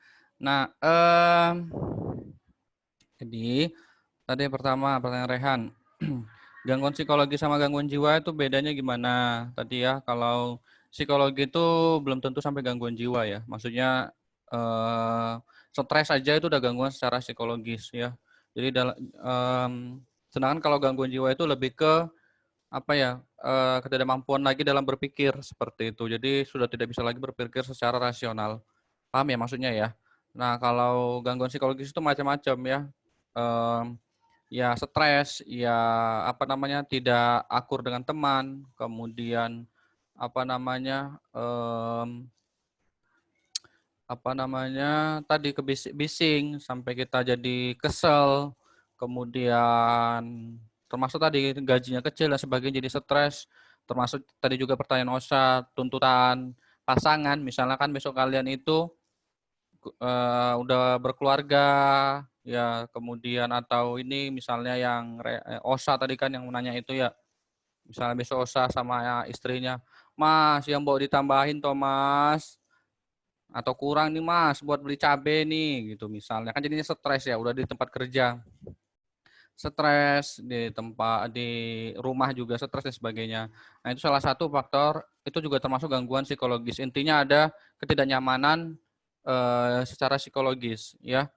C: Nah, jadi tadi yang pertama pertanyaan Rehan. Gangguan psikologi sama gangguan jiwa itu bedanya gimana? Tadi ya, kalau psikologi itu belum tentu sampai gangguan jiwa ya. Maksudnya stres aja itu udah gangguan secara psikologis ya. Jadi sedangkan kalau gangguan jiwa itu lebih ke ketidakmampuan lagi dalam berpikir seperti itu. Jadi sudah tidak bisa lagi berpikir secara rasional. Paham ya maksudnya ya? Nah, kalau gangguan psikologis itu macam-macam ya. ya stres, ya apa namanya tidak akur dengan teman, kemudian apa namanya tadi bising sampai kita jadi kesel, kemudian termasuk tadi gajinya kecil dan sebagainya jadi stres, termasuk tadi juga pertanyaan Osa, tuntutan pasangan, misalnya kan besok kalian itu udah berkeluarga, ya kemudian atau ini misalnya yang Osa tadi kan yang menanya itu ya, misalnya besok Osa sama istrinya, Mas yang mau ditambahin toh Mas, atau kurang nih Mas buat beli cabai nih gitu misalnya, kan jadinya stres ya, udah di tempat kerja stres, di rumah juga stres dan sebagainya. Nah itu salah satu faktor, itu juga termasuk gangguan psikologis. Intinya ada ketidaknyamanan secara psikologis ya.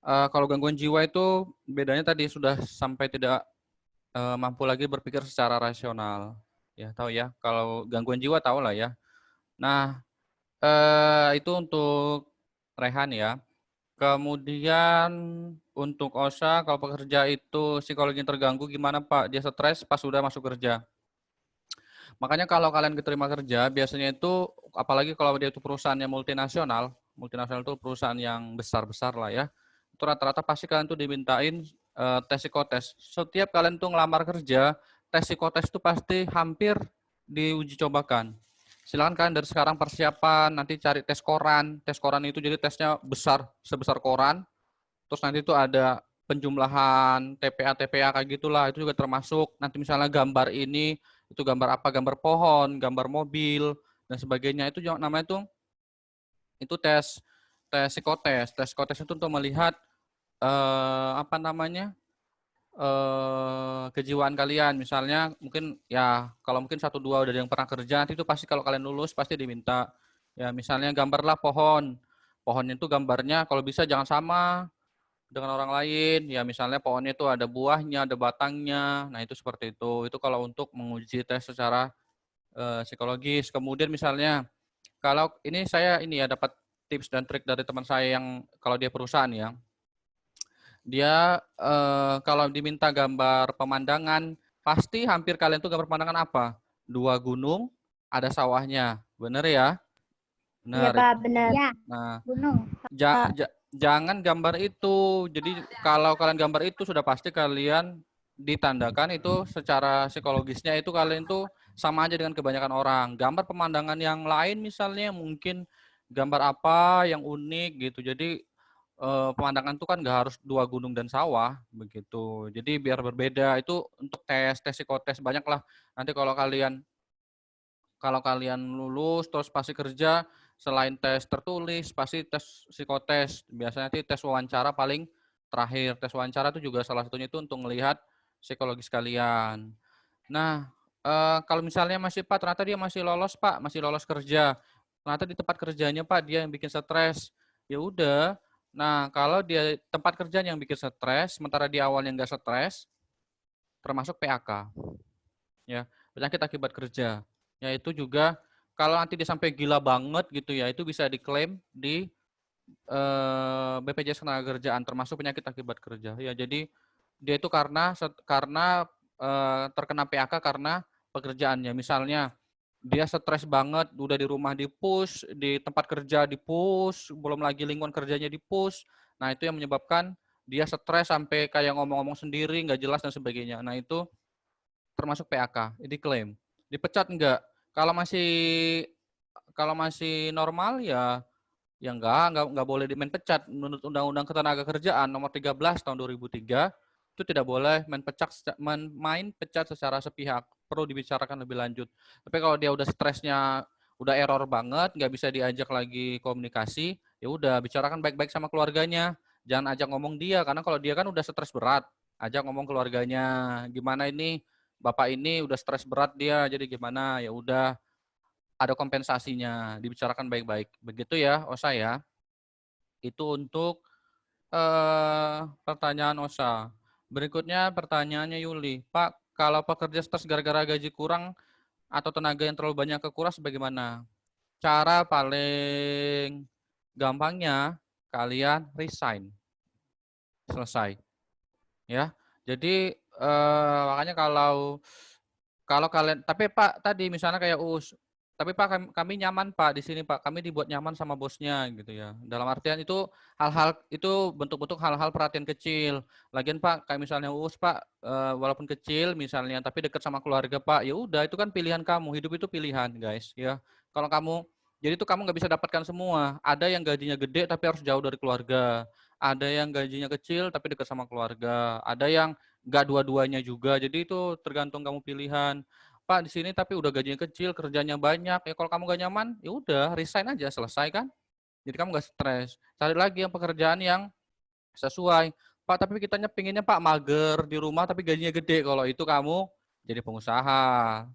C: Kalau gangguan jiwa itu bedanya tadi sudah sampai tidak mampu lagi berpikir secara rasional. Ya tahu ya. Kalau gangguan jiwa tahu lah ya. Nah itu untuk Rehan ya. Kemudian untuk Osa, kalau pekerja itu psikologi terganggu gimana Pak? Dia stres pas sudah masuk kerja. Makanya kalau kalian diterima kerja, biasanya itu, apalagi kalau dia itu perusahaan yang multinasional itu perusahaan yang besar-besar lah ya, itu rata-rata pasti kalian tuh dimintain tes psikotes. Setiap kalian tuh ngelamar kerja, tes psikotes itu pasti hampir diuji cobakan. Silakan kalian dari sekarang persiapan, nanti cari tes koran. Tes koran itu jadi tesnya besar, sebesar koran. Terus nanti itu ada penjumlahan TPA kayak gitulah, itu juga termasuk. Nanti misalnya gambar ini, itu gambar apa? Gambar pohon, gambar mobil, dan sebagainya. Itu namanya itu tes psikotes. Tes psikotes itu untuk melihat kejiwaan kalian, misalnya mungkin ya kalau mungkin 1-2 udah ada yang pernah kerja, nanti itu pasti kalau kalian lulus pasti diminta ya, misalnya gambarlah pohonnya itu gambarnya kalau bisa jangan sama dengan orang lain ya, misalnya pohonnya itu ada buahnya, ada batangnya, nah itu seperti itu kalau untuk menguji tes secara psikologis. Kemudian misalnya kalau ini saya ya dapat tips dan trik dari teman saya yang kalau dia perusahaan ya, dia kalau diminta gambar pemandangan, pasti hampir kalian tuh gambar pemandangan apa? 2 gunung, ada sawahnya. Bener ya?
D: Iya,
C: Bener.
D: Pak, benar.
C: Nah,
D: Ya, gunung.
C: jangan gambar itu. Jadi kalau kalian gambar itu sudah pasti kalian ditandakan itu secara psikologisnya itu kalian tuh sama aja dengan kebanyakan orang. Gambar pemandangan yang lain misalnya mungkin gambar apa yang unik gitu. Jadi pemandangan itu kan nggak harus 2 gunung dan sawah begitu. Jadi biar berbeda itu untuk tes psikotes banyak lah. Nanti kalau kalian lulus terus pasti kerja, selain tes tertulis pasti tes psikotes. Biasanya nanti tes wawancara paling terakhir. Tes wawancara itu juga salah satunya itu untuk melihat psikologis kalian. Nah kalau misalnya masih Pak ternyata dia masih lolos Pak, masih lolos kerja. Ternyata di tempat kerjanya Pak dia yang bikin stres. Ya udah. Nah, kalau dia tempat kerjaan yang bikin stres, sementara di awalnya nggak stres, termasuk PAK. Ya, penyakit akibat kerja. Ya, itu juga kalau nanti dia sampai gila banget gitu ya, itu bisa diklaim di BPJS Ketenagakerjaan, termasuk penyakit akibat kerja. Ya, jadi dia itu karena terkena PAK karena pekerjaannya. Misalnya, dia stres banget, udah di rumah di-push, di tempat kerja di-push, belum lagi lingkungan kerjanya di-push. Nah, itu yang menyebabkan dia stres sampai kayak ngomong-ngomong sendiri, nggak jelas dan sebagainya. Nah, itu termasuk PAK, diklaim. Dipecat enggak? Kalau masih normal ya nggak boleh dimain pecat. Menurut Undang-Undang Ketenagakerjaan nomor 13 tahun 2003, itu tidak boleh main pecat secara sepihak. Perlu dibicarakan lebih lanjut. Tapi kalau dia udah stresnya udah error banget, nggak bisa diajak lagi komunikasi, ya udah bicarakan baik-baik sama keluarganya. Jangan ajak ngomong dia, karena kalau dia kan udah stres berat, ajak ngomong keluarganya. Gimana ini, bapak ini udah stres berat dia, jadi gimana? Ya udah ada kompensasinya, dibicarakan baik-baik. Begitu ya, Osa ya. Itu untuk pertanyaan Osa. Berikutnya pertanyaannya Yuli. Pak, kalau pekerja stres gara-gara gaji kurang atau tenaga yang terlalu banyak kekuras bagaimana? Cara paling gampangnya kalian resign. Selesai. Ya. Jadi makanya kalau kalian, tapi Pak tadi misalnya kayak Uus, tapi Pak kami nyaman Pak di sini Pak, kami dibuat nyaman sama bosnya gitu ya. Dalam artian itu hal-hal itu bentuk-bentuk hal-hal perhatian kecil. Lagian Pak kayak misalnya Uus Pak, walaupun kecil misalnya tapi dekat sama keluarga Pak, ya udah itu kan pilihan kamu. Hidup itu pilihan guys ya. Kalau kamu jadi itu kamu nggak bisa dapatkan semua. Ada yang gajinya gede tapi harus jauh dari keluarga. Ada yang gajinya kecil tapi dekat sama keluarga. Ada yang nggak dua-duanya juga. Jadi itu tergantung kamu pilihan. Pak di sini tapi udah gajinya kecil, kerjanya banyak. Ya kalau kamu gak nyaman, ya udah resign aja, selesai kan? Jadi kamu gak stres. Cari lagi yang pekerjaan yang sesuai. Pak tapi kitanya pinginnya Pak mager di rumah tapi gajinya gede. Kalau itu kamu jadi pengusaha.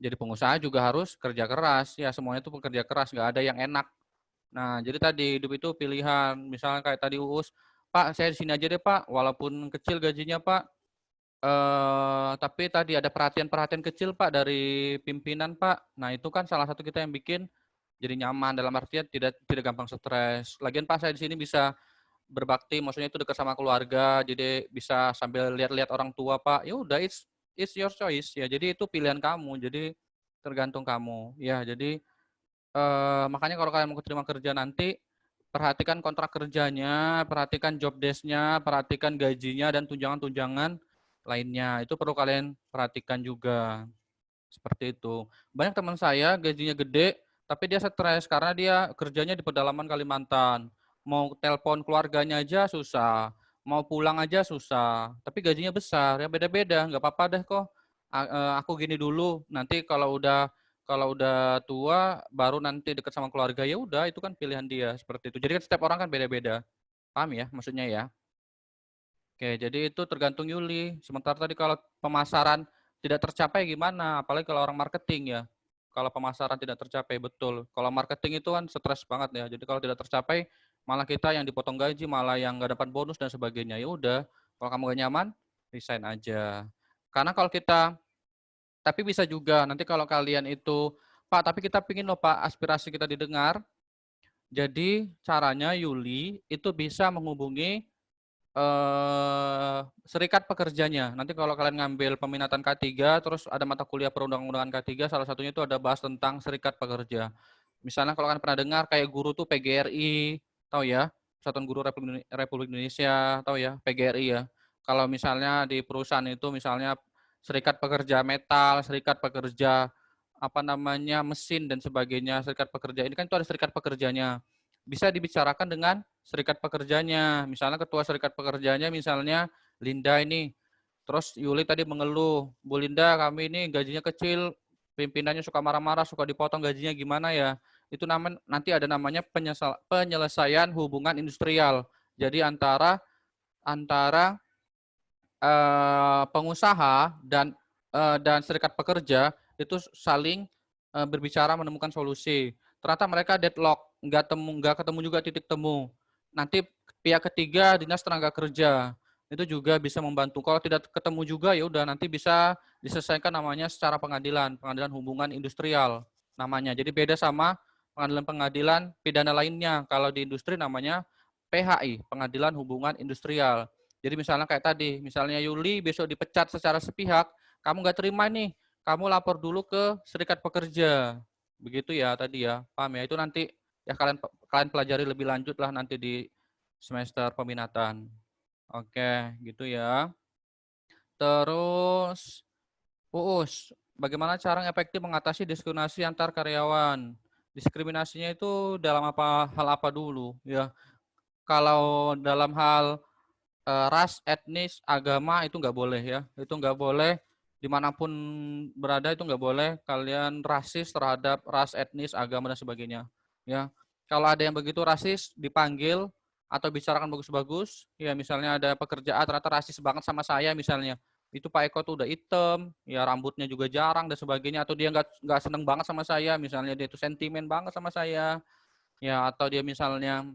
C: Jadi pengusaha juga harus kerja keras. Ya semuanya itu pekerja keras, nggak ada yang enak. Nah, jadi tadi hidup itu pilihan. Misalnya kayak tadi Uus, Pak saya di sini aja deh Pak, walaupun kecil gajinya Pak, tapi tadi ada perhatian-perhatian kecil Pak dari pimpinan Pak. Nah itu kan salah satu kita yang bikin jadi nyaman dalam artian tidak gampang stres. Lagian Pak saya di sini bisa berbakti, maksudnya itu dekat sama keluarga, jadi bisa sambil lihat-lihat orang tua Pak. Ya udah it's your choice ya. Jadi itu pilihan kamu. Jadi tergantung kamu. Ya jadi makanya kalau kalian mau terima kerja nanti perhatikan kontrak kerjanya, perhatikan job desk-nya, perhatikan gajinya dan tunjangan-tunjangan lainnya. Itu perlu kalian perhatikan juga. Seperti itu. Banyak teman saya gajinya gede, tapi dia stres karena dia kerjanya di pedalaman Kalimantan. Mau telepon keluarganya aja susah. Mau pulang aja susah. Tapi gajinya besar, ya beda-beda. Nggak apa-apa deh kok. Aku gini dulu. Nanti kalau udah tua, baru nanti dekat sama keluarga. Ya udah, itu kan pilihan dia. Seperti itu. Jadi kan setiap orang kan beda-beda. Paham ya maksudnya ya? Oke, jadi itu tergantung Yuli. Sementara tadi kalau pemasaran tidak tercapai gimana? Apalagi kalau orang marketing ya. Kalau pemasaran tidak tercapai, betul. Kalau marketing itu kan stres banget ya. Jadi kalau tidak tercapai, malah kita yang dipotong gaji, malah yang nggak dapat bonus dan sebagainya. Ya udah, kalau kamu gak nyaman, resign aja. Karena kalau kita, tapi bisa juga nanti kalau kalian itu, Pak, tapi kita pingin loh Pak, aspirasi kita didengar. Jadi caranya Yuli itu bisa menghubungi serikat pekerjanya. Nanti kalau kalian ngambil peminatan K3, terus ada mata kuliah perundang-undangan K3, salah satunya itu ada bahas tentang serikat pekerja. Misalnya kalau kalian pernah dengar kayak guru tuh PGRI, tahu ya? Persatuan Guru Republik Indonesia, tahu ya? PGRI ya. Kalau misalnya di perusahaan itu misalnya serikat pekerja metal, serikat pekerja apa namanya mesin dan sebagainya, serikat pekerja ini kan itu ada serikat pekerjanya. Bisa dibicarakan dengan serikat pekerjanya. Misalnya ketua serikat pekerjanya misalnya Linda ini. Terus Yuli tadi mengeluh, Bu Linda kami ini gajinya kecil, pimpinannya suka marah-marah, suka dipotong gajinya gimana ya. Itu nanti ada namanya penyelesaian hubungan industrial. Jadi antara pengusaha dan serikat pekerja itu saling berbicara menemukan solusi. Ternyata mereka deadlock, nggak ketemu juga titik temu. Nanti pihak ketiga dinas tenaga kerja itu juga bisa membantu. Kalau tidak ketemu juga ya udah nanti bisa diselesaikan namanya secara pengadilan hubungan industrial namanya. Jadi beda sama pengadilan pidana lainnya. Kalau di industri namanya PHI, pengadilan hubungan industrial. Jadi misalnya kayak tadi, misalnya Yuli besok dipecat secara sepihak, kamu nggak terima nih, kamu lapor dulu ke serikat pekerja. Begitu ya tadi ya, paham ya? Itu nanti ya kalian pelajari lebih lanjut lah nanti di semester peminatan. Oke, gitu ya. Terus, Uus, bagaimana cara yang efektif mengatasi diskriminasi antar karyawan? Diskriminasinya itu dalam hal apa dulu ya? Kalau dalam hal ras, etnis, agama itu nggak boleh ya. Itu nggak boleh dimanapun berada itu nggak boleh kalian rasis terhadap ras, etnis, agama dan sebagainya. Ya, kalau ada yang begitu rasis dipanggil atau bicarakan bagus-bagus. Ya misalnya ada pekerjaan ternyata rasis banget sama saya misalnya. Itu Pak Eko tuh udah hitam, ya rambutnya juga jarang dan sebagainya. Atau dia nggak seneng banget sama saya, misalnya dia itu sentimen banget sama saya. Ya atau dia misalnya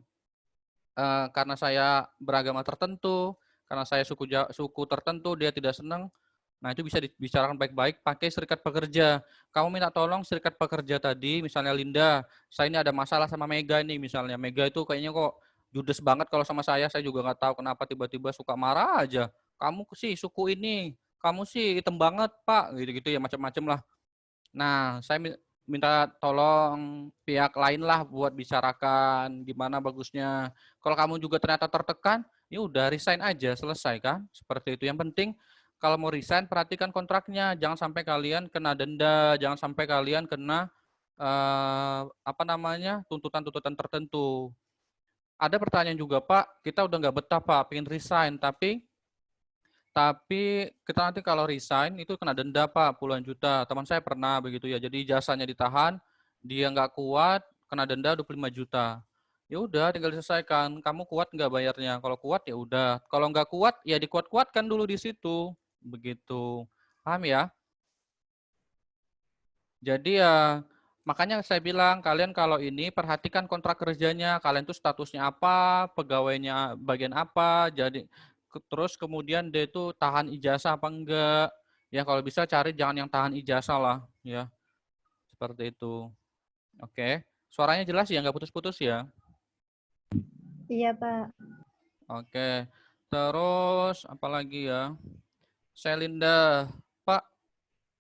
C: karena saya beragama tertentu, karena saya suku tertentu, dia tidak senang. Nah, itu bisa dibicarakan baik-baik pakai serikat pekerja. Kamu minta tolong serikat pekerja tadi, misalnya Linda, saya ini ada masalah sama Mega ini misalnya. Mega itu kayaknya kok judes banget kalau sama saya juga nggak tahu kenapa tiba-tiba suka marah aja. kamu sih suku ini, kamu sih hitam banget Pak, gitu-gitu ya macam-macam lah. Nah, saya minta tolong pihak lain lah buat bicarakan gimana bagusnya. Kalau kamu juga ternyata tertekan, ya udah resign aja, selesai kan? Seperti itu. Yang penting kalau mau resign perhatikan kontraknya, jangan sampai kalian kena denda, jangan sampai kalian kena apa namanya tuntutan-tuntutan tertentu. Ada pertanyaan juga Pak, kita udah nggak betah Pak, pengen resign, tapi kita nanti kalau resign itu kena denda Pak, puluhan juta. Teman saya pernah begitu ya. Jadi jasanya ditahan, dia nggak kuat, kena denda 25 juta. Ya udah tinggal diselesaikan. Kamu kuat nggak bayarnya? Kalau kuat ya udah. Kalau nggak kuat ya dikuat-kuatkan dulu di situ. Begitu. Paham ya? Jadi ya makanya saya bilang kalian kalau ini perhatikan kontrak kerjanya, kalian tuh statusnya apa, pegawainya bagian apa, jadi terus kemudian dia itu tahan ijazah apa enggak. Ya kalau bisa cari jangan yang tahan ijazah lah ya. Seperti itu. Oke. Suaranya jelas ya, nggak putus-putus ya?
D: Iya, Pak.
C: Oke. Terus apa lagi ya? Selinda, Pak,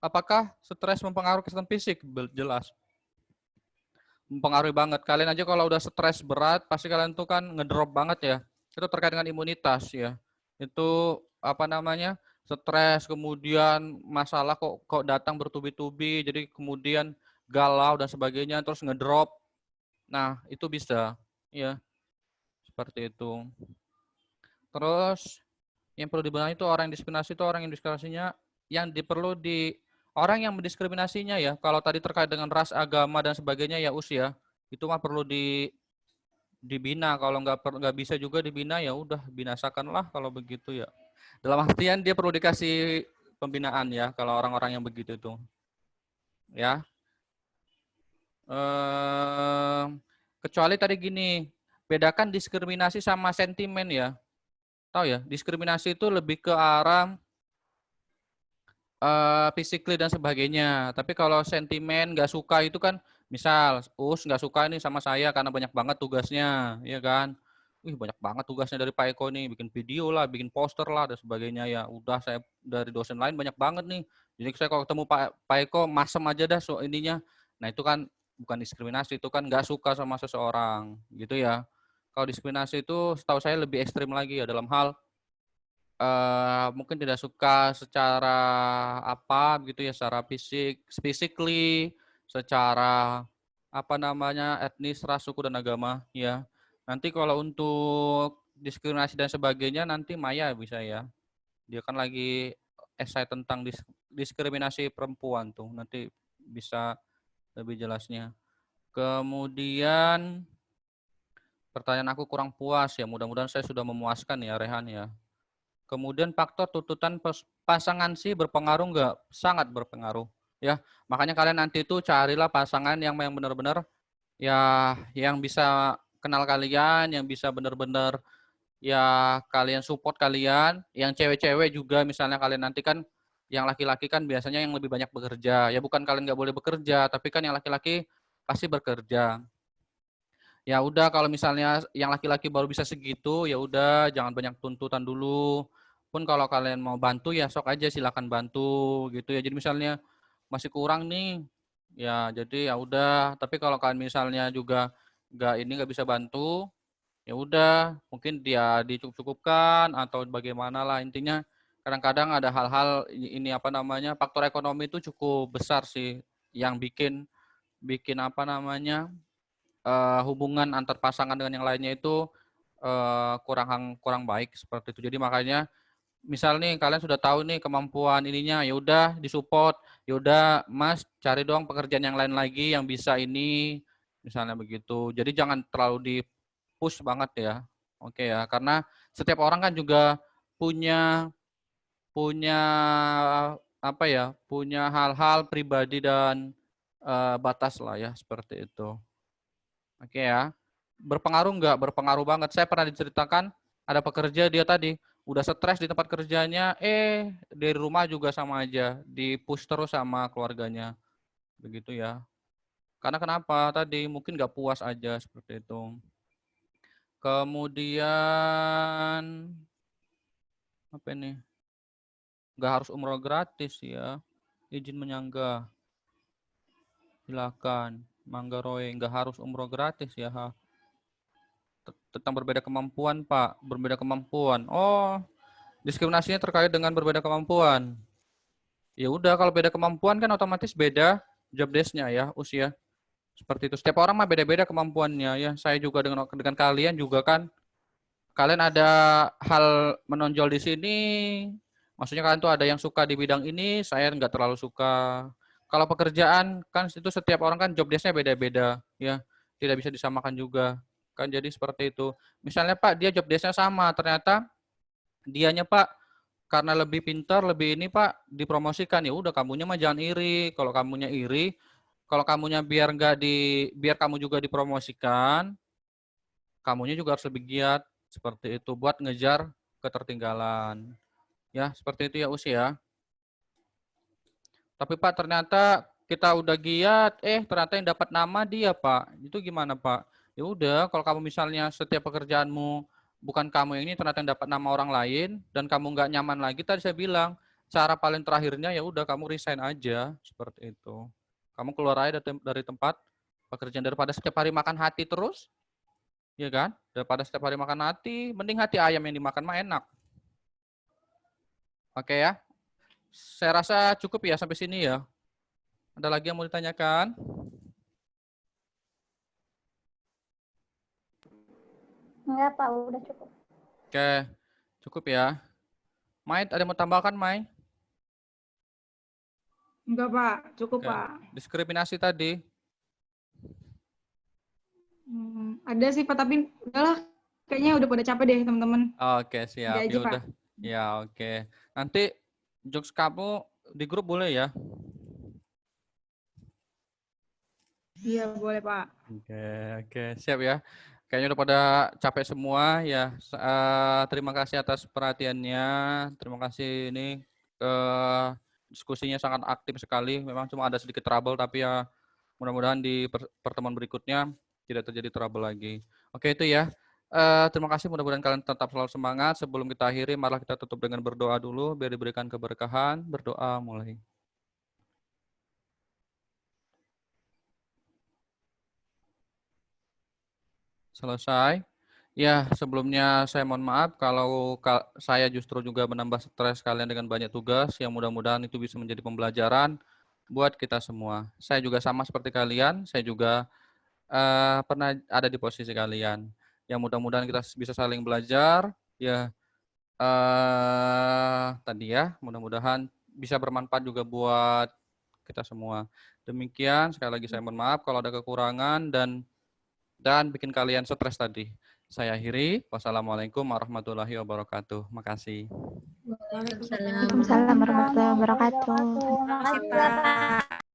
C: apakah stres mempengaruhi kesehatan fisik? Jelas. Mempengaruhi banget. Kalian aja kalau udah stres berat, pasti kalian tuh kan ngedrop banget ya. Itu terkait dengan imunitas ya. Itu apa namanya? Stres, kemudian masalah kok datang bertubi-tubi, jadi kemudian galau dan sebagainya, terus ngedrop. Nah, itu bisa ya. Seperti itu. Terus yang perlu dibenahi itu orang yang diskriminasi itu orang yang diskriminasinya orang yang mendiskriminasinya ya. Kalau tadi terkait dengan ras, agama dan sebagainya ya usia, itu mah perlu dibina. Kalau nggak bisa juga dibina ya udah binasakanlah kalau begitu ya. Dalam artian dia perlu dikasih pembinaan ya kalau orang-orang yang begitu itu. Ya. Kecuali tadi gini, bedakan diskriminasi sama sentimen ya. Tahu ya, diskriminasi itu lebih ke arah physically dan sebagainya. Tapi kalau sentimen nggak suka itu kan, misal nggak suka nih sama saya karena banyak banget tugasnya, ya kan? Wih banyak banget tugasnya dari Pak Eko nih, bikin video lah, bikin poster lah dan sebagainya ya. Udah saya dari dosen lain banyak banget nih. Jadi saya kalau ketemu Pak Eko masem aja dah ininya. Nah itu kan bukan diskriminasi, itu kan nggak suka sama seseorang, gitu ya. Kalau diskriminasi itu setahu saya lebih ekstrim lagi ya dalam hal mungkin tidak suka secara apa gitu ya, secara physically, secara apa namanya etnis, ras, suku dan agama ya. Nanti kalau untuk diskriminasi dan sebagainya nanti Maya bisa ya. Dia kan lagi esai tentang diskriminasi perempuan tuh, nanti bisa lebih jelasnya. Kemudian pertanyaan aku kurang puas ya, mudah-mudahan saya sudah memuaskan ya Rehan ya. Kemudian faktor tuntutan pasangan sih berpengaruh nggak? Sangat berpengaruh. Ya, makanya kalian nanti itu carilah pasangan yang benar-benar ya yang bisa kenal kalian, yang bisa benar-benar ya kalian support kalian, yang cewek-cewek juga misalnya kalian nanti kan yang laki-laki kan biasanya yang lebih banyak bekerja. Ya bukan kalian nggak boleh bekerja, tapi kan yang laki-laki pasti bekerja. Ya udah kalau misalnya yang laki-laki baru bisa segitu, ya udah jangan banyak tuntutan dulu. Pun kalau kalian mau bantu ya sok aja silakan bantu gitu ya. Jadi misalnya masih kurang nih, ya jadi ya udah. Tapi kalau kalian misalnya juga nggak bisa bantu, ya udah mungkin dia dicukup-cukupkan atau bagaimana lah intinya. Kadang-kadang ada hal-hal ini apa namanya faktor ekonomi itu cukup besar sih yang bikin apa namanya hubungan antar pasangan dengan yang lainnya itu kurang baik seperti itu. Jadi makanya misal nih kalian sudah tahu nih kemampuan ininya, ya udah disupport, ya udah Mas cari dong pekerjaan yang lain lagi yang bisa ini, misalnya begitu. Jadi jangan terlalu di push banget ya, oke ya, karena setiap orang kan juga punya punya apa ya, punya hal-hal pribadi dan batas lah ya seperti itu. Oke ya. Berpengaruh nggak? Berpengaruh banget. Saya pernah diceritakan ada pekerja dia tadi udah stres di tempat kerjanya, dari rumah juga sama aja, di-push terus sama keluarganya. Begitu ya. Karena kenapa? Tadi mungkin nggak puas aja seperti itu. Kemudian Apa ini? Nggak harus umroh gratis ya. Izin menyanggah. Silakan. Mangga Roy, nggak harus umroh gratis ya. Ha. Tentang berbeda kemampuan, Pak. Berbeda kemampuan. Oh, diskriminasinya terkait dengan berbeda kemampuan. Ya udah, kalau beda kemampuan kan otomatis beda job desk-nya ya, usia. Seperti itu. Setiap orang mah beda-beda kemampuannya ya. Saya juga dengan kalian juga kan. Kalian ada hal menonjol di sini. Maksudnya kalian tuh ada yang suka di bidang ini, saya nggak terlalu suka. Kalau pekerjaan kan itu setiap orang kan job desk-nya beda-beda ya. Tidak bisa disamakan juga. Kan jadi seperti itu. Misalnya Pak, dia job desk-nya sama, ternyata dianya Pak karena lebih pintar, lebih ini Pak dipromosikan, ya udah kamunya mah jangan iri. Kalau kamunya iri, kalau kamunya biar kamu juga dipromosikan, kamunya juga harus lebih giat seperti itu buat ngejar ketertinggalan. Ya, seperti itu ya Usi ya. Tapi Pak ternyata kita udah giat, ternyata yang dapat nama dia Pak. Itu gimana Pak? Ya udah, kalau kamu misalnya setiap pekerjaanmu bukan kamu yang ini, ternyata yang dapat nama orang lain dan kamu nggak nyaman lagi, tadi saya bilang cara paling terakhirnya ya udah kamu resign aja seperti itu. Kamu keluar aja dari tempat pekerjaan daripada setiap hari makan hati terus, ya kan? Daripada setiap hari makan hati, mending hati ayam yang dimakan mah enak. Oke ya, saya rasa cukup ya sampai sini ya. Ada lagi yang mau ditanyakan?
P: Enggak, Pak, udah cukup.
C: Oke, cukup ya. Mai, ada yang mau tambahkan, Mai?
H: Enggak, Pak. Cukup,
C: Oke.
H: Pak.
C: Diskriminasi tadi.
H: Ada sih, Pak, tapi udahlah. Kayaknya udah pada capek deh, teman-teman.
C: Oke, siap.
H: Udah aja,
C: Ya
H: Pak.
C: udah. Ya, oke. Nanti jokes kamu di grup boleh ya?
H: Iya, boleh, Pak.
C: Oke, siap ya. Kayaknya udah pada capek semua ya. Terima kasih atas perhatiannya. Terima kasih ini diskusinya sangat aktif sekali. Memang cuma ada sedikit trouble tapi ya mudah-mudahan di pertemuan berikutnya tidak terjadi trouble lagi. Oke, itu ya. Terima kasih, mudah-mudahan kalian tetap selalu semangat. Sebelum kita akhiri, marilah kita tutup dengan berdoa dulu biar diberikan keberkahan. Berdoa mulai. Selesai. Ya, sebelumnya saya mohon maaf kalau saya justru juga menambah stres kalian dengan banyak tugas yang mudah-mudahan itu bisa menjadi pembelajaran buat kita semua. Saya juga sama seperti kalian, saya juga pernah ada di posisi kalian. Yang mudah-mudahan kita bisa saling belajar, ya tadi ya, mudah-mudahan bisa bermanfaat juga buat kita semua. Demikian, sekali lagi saya mohon maaf kalau ada kekurangan dan bikin kalian stres tadi. Saya akhiri. Wassalamualaikum warahmatullahi wabarakatuh. Makasih.
A: Waalaikumsalam warahmatullahi wabarakatuh.
O: Terima kasih, Pak.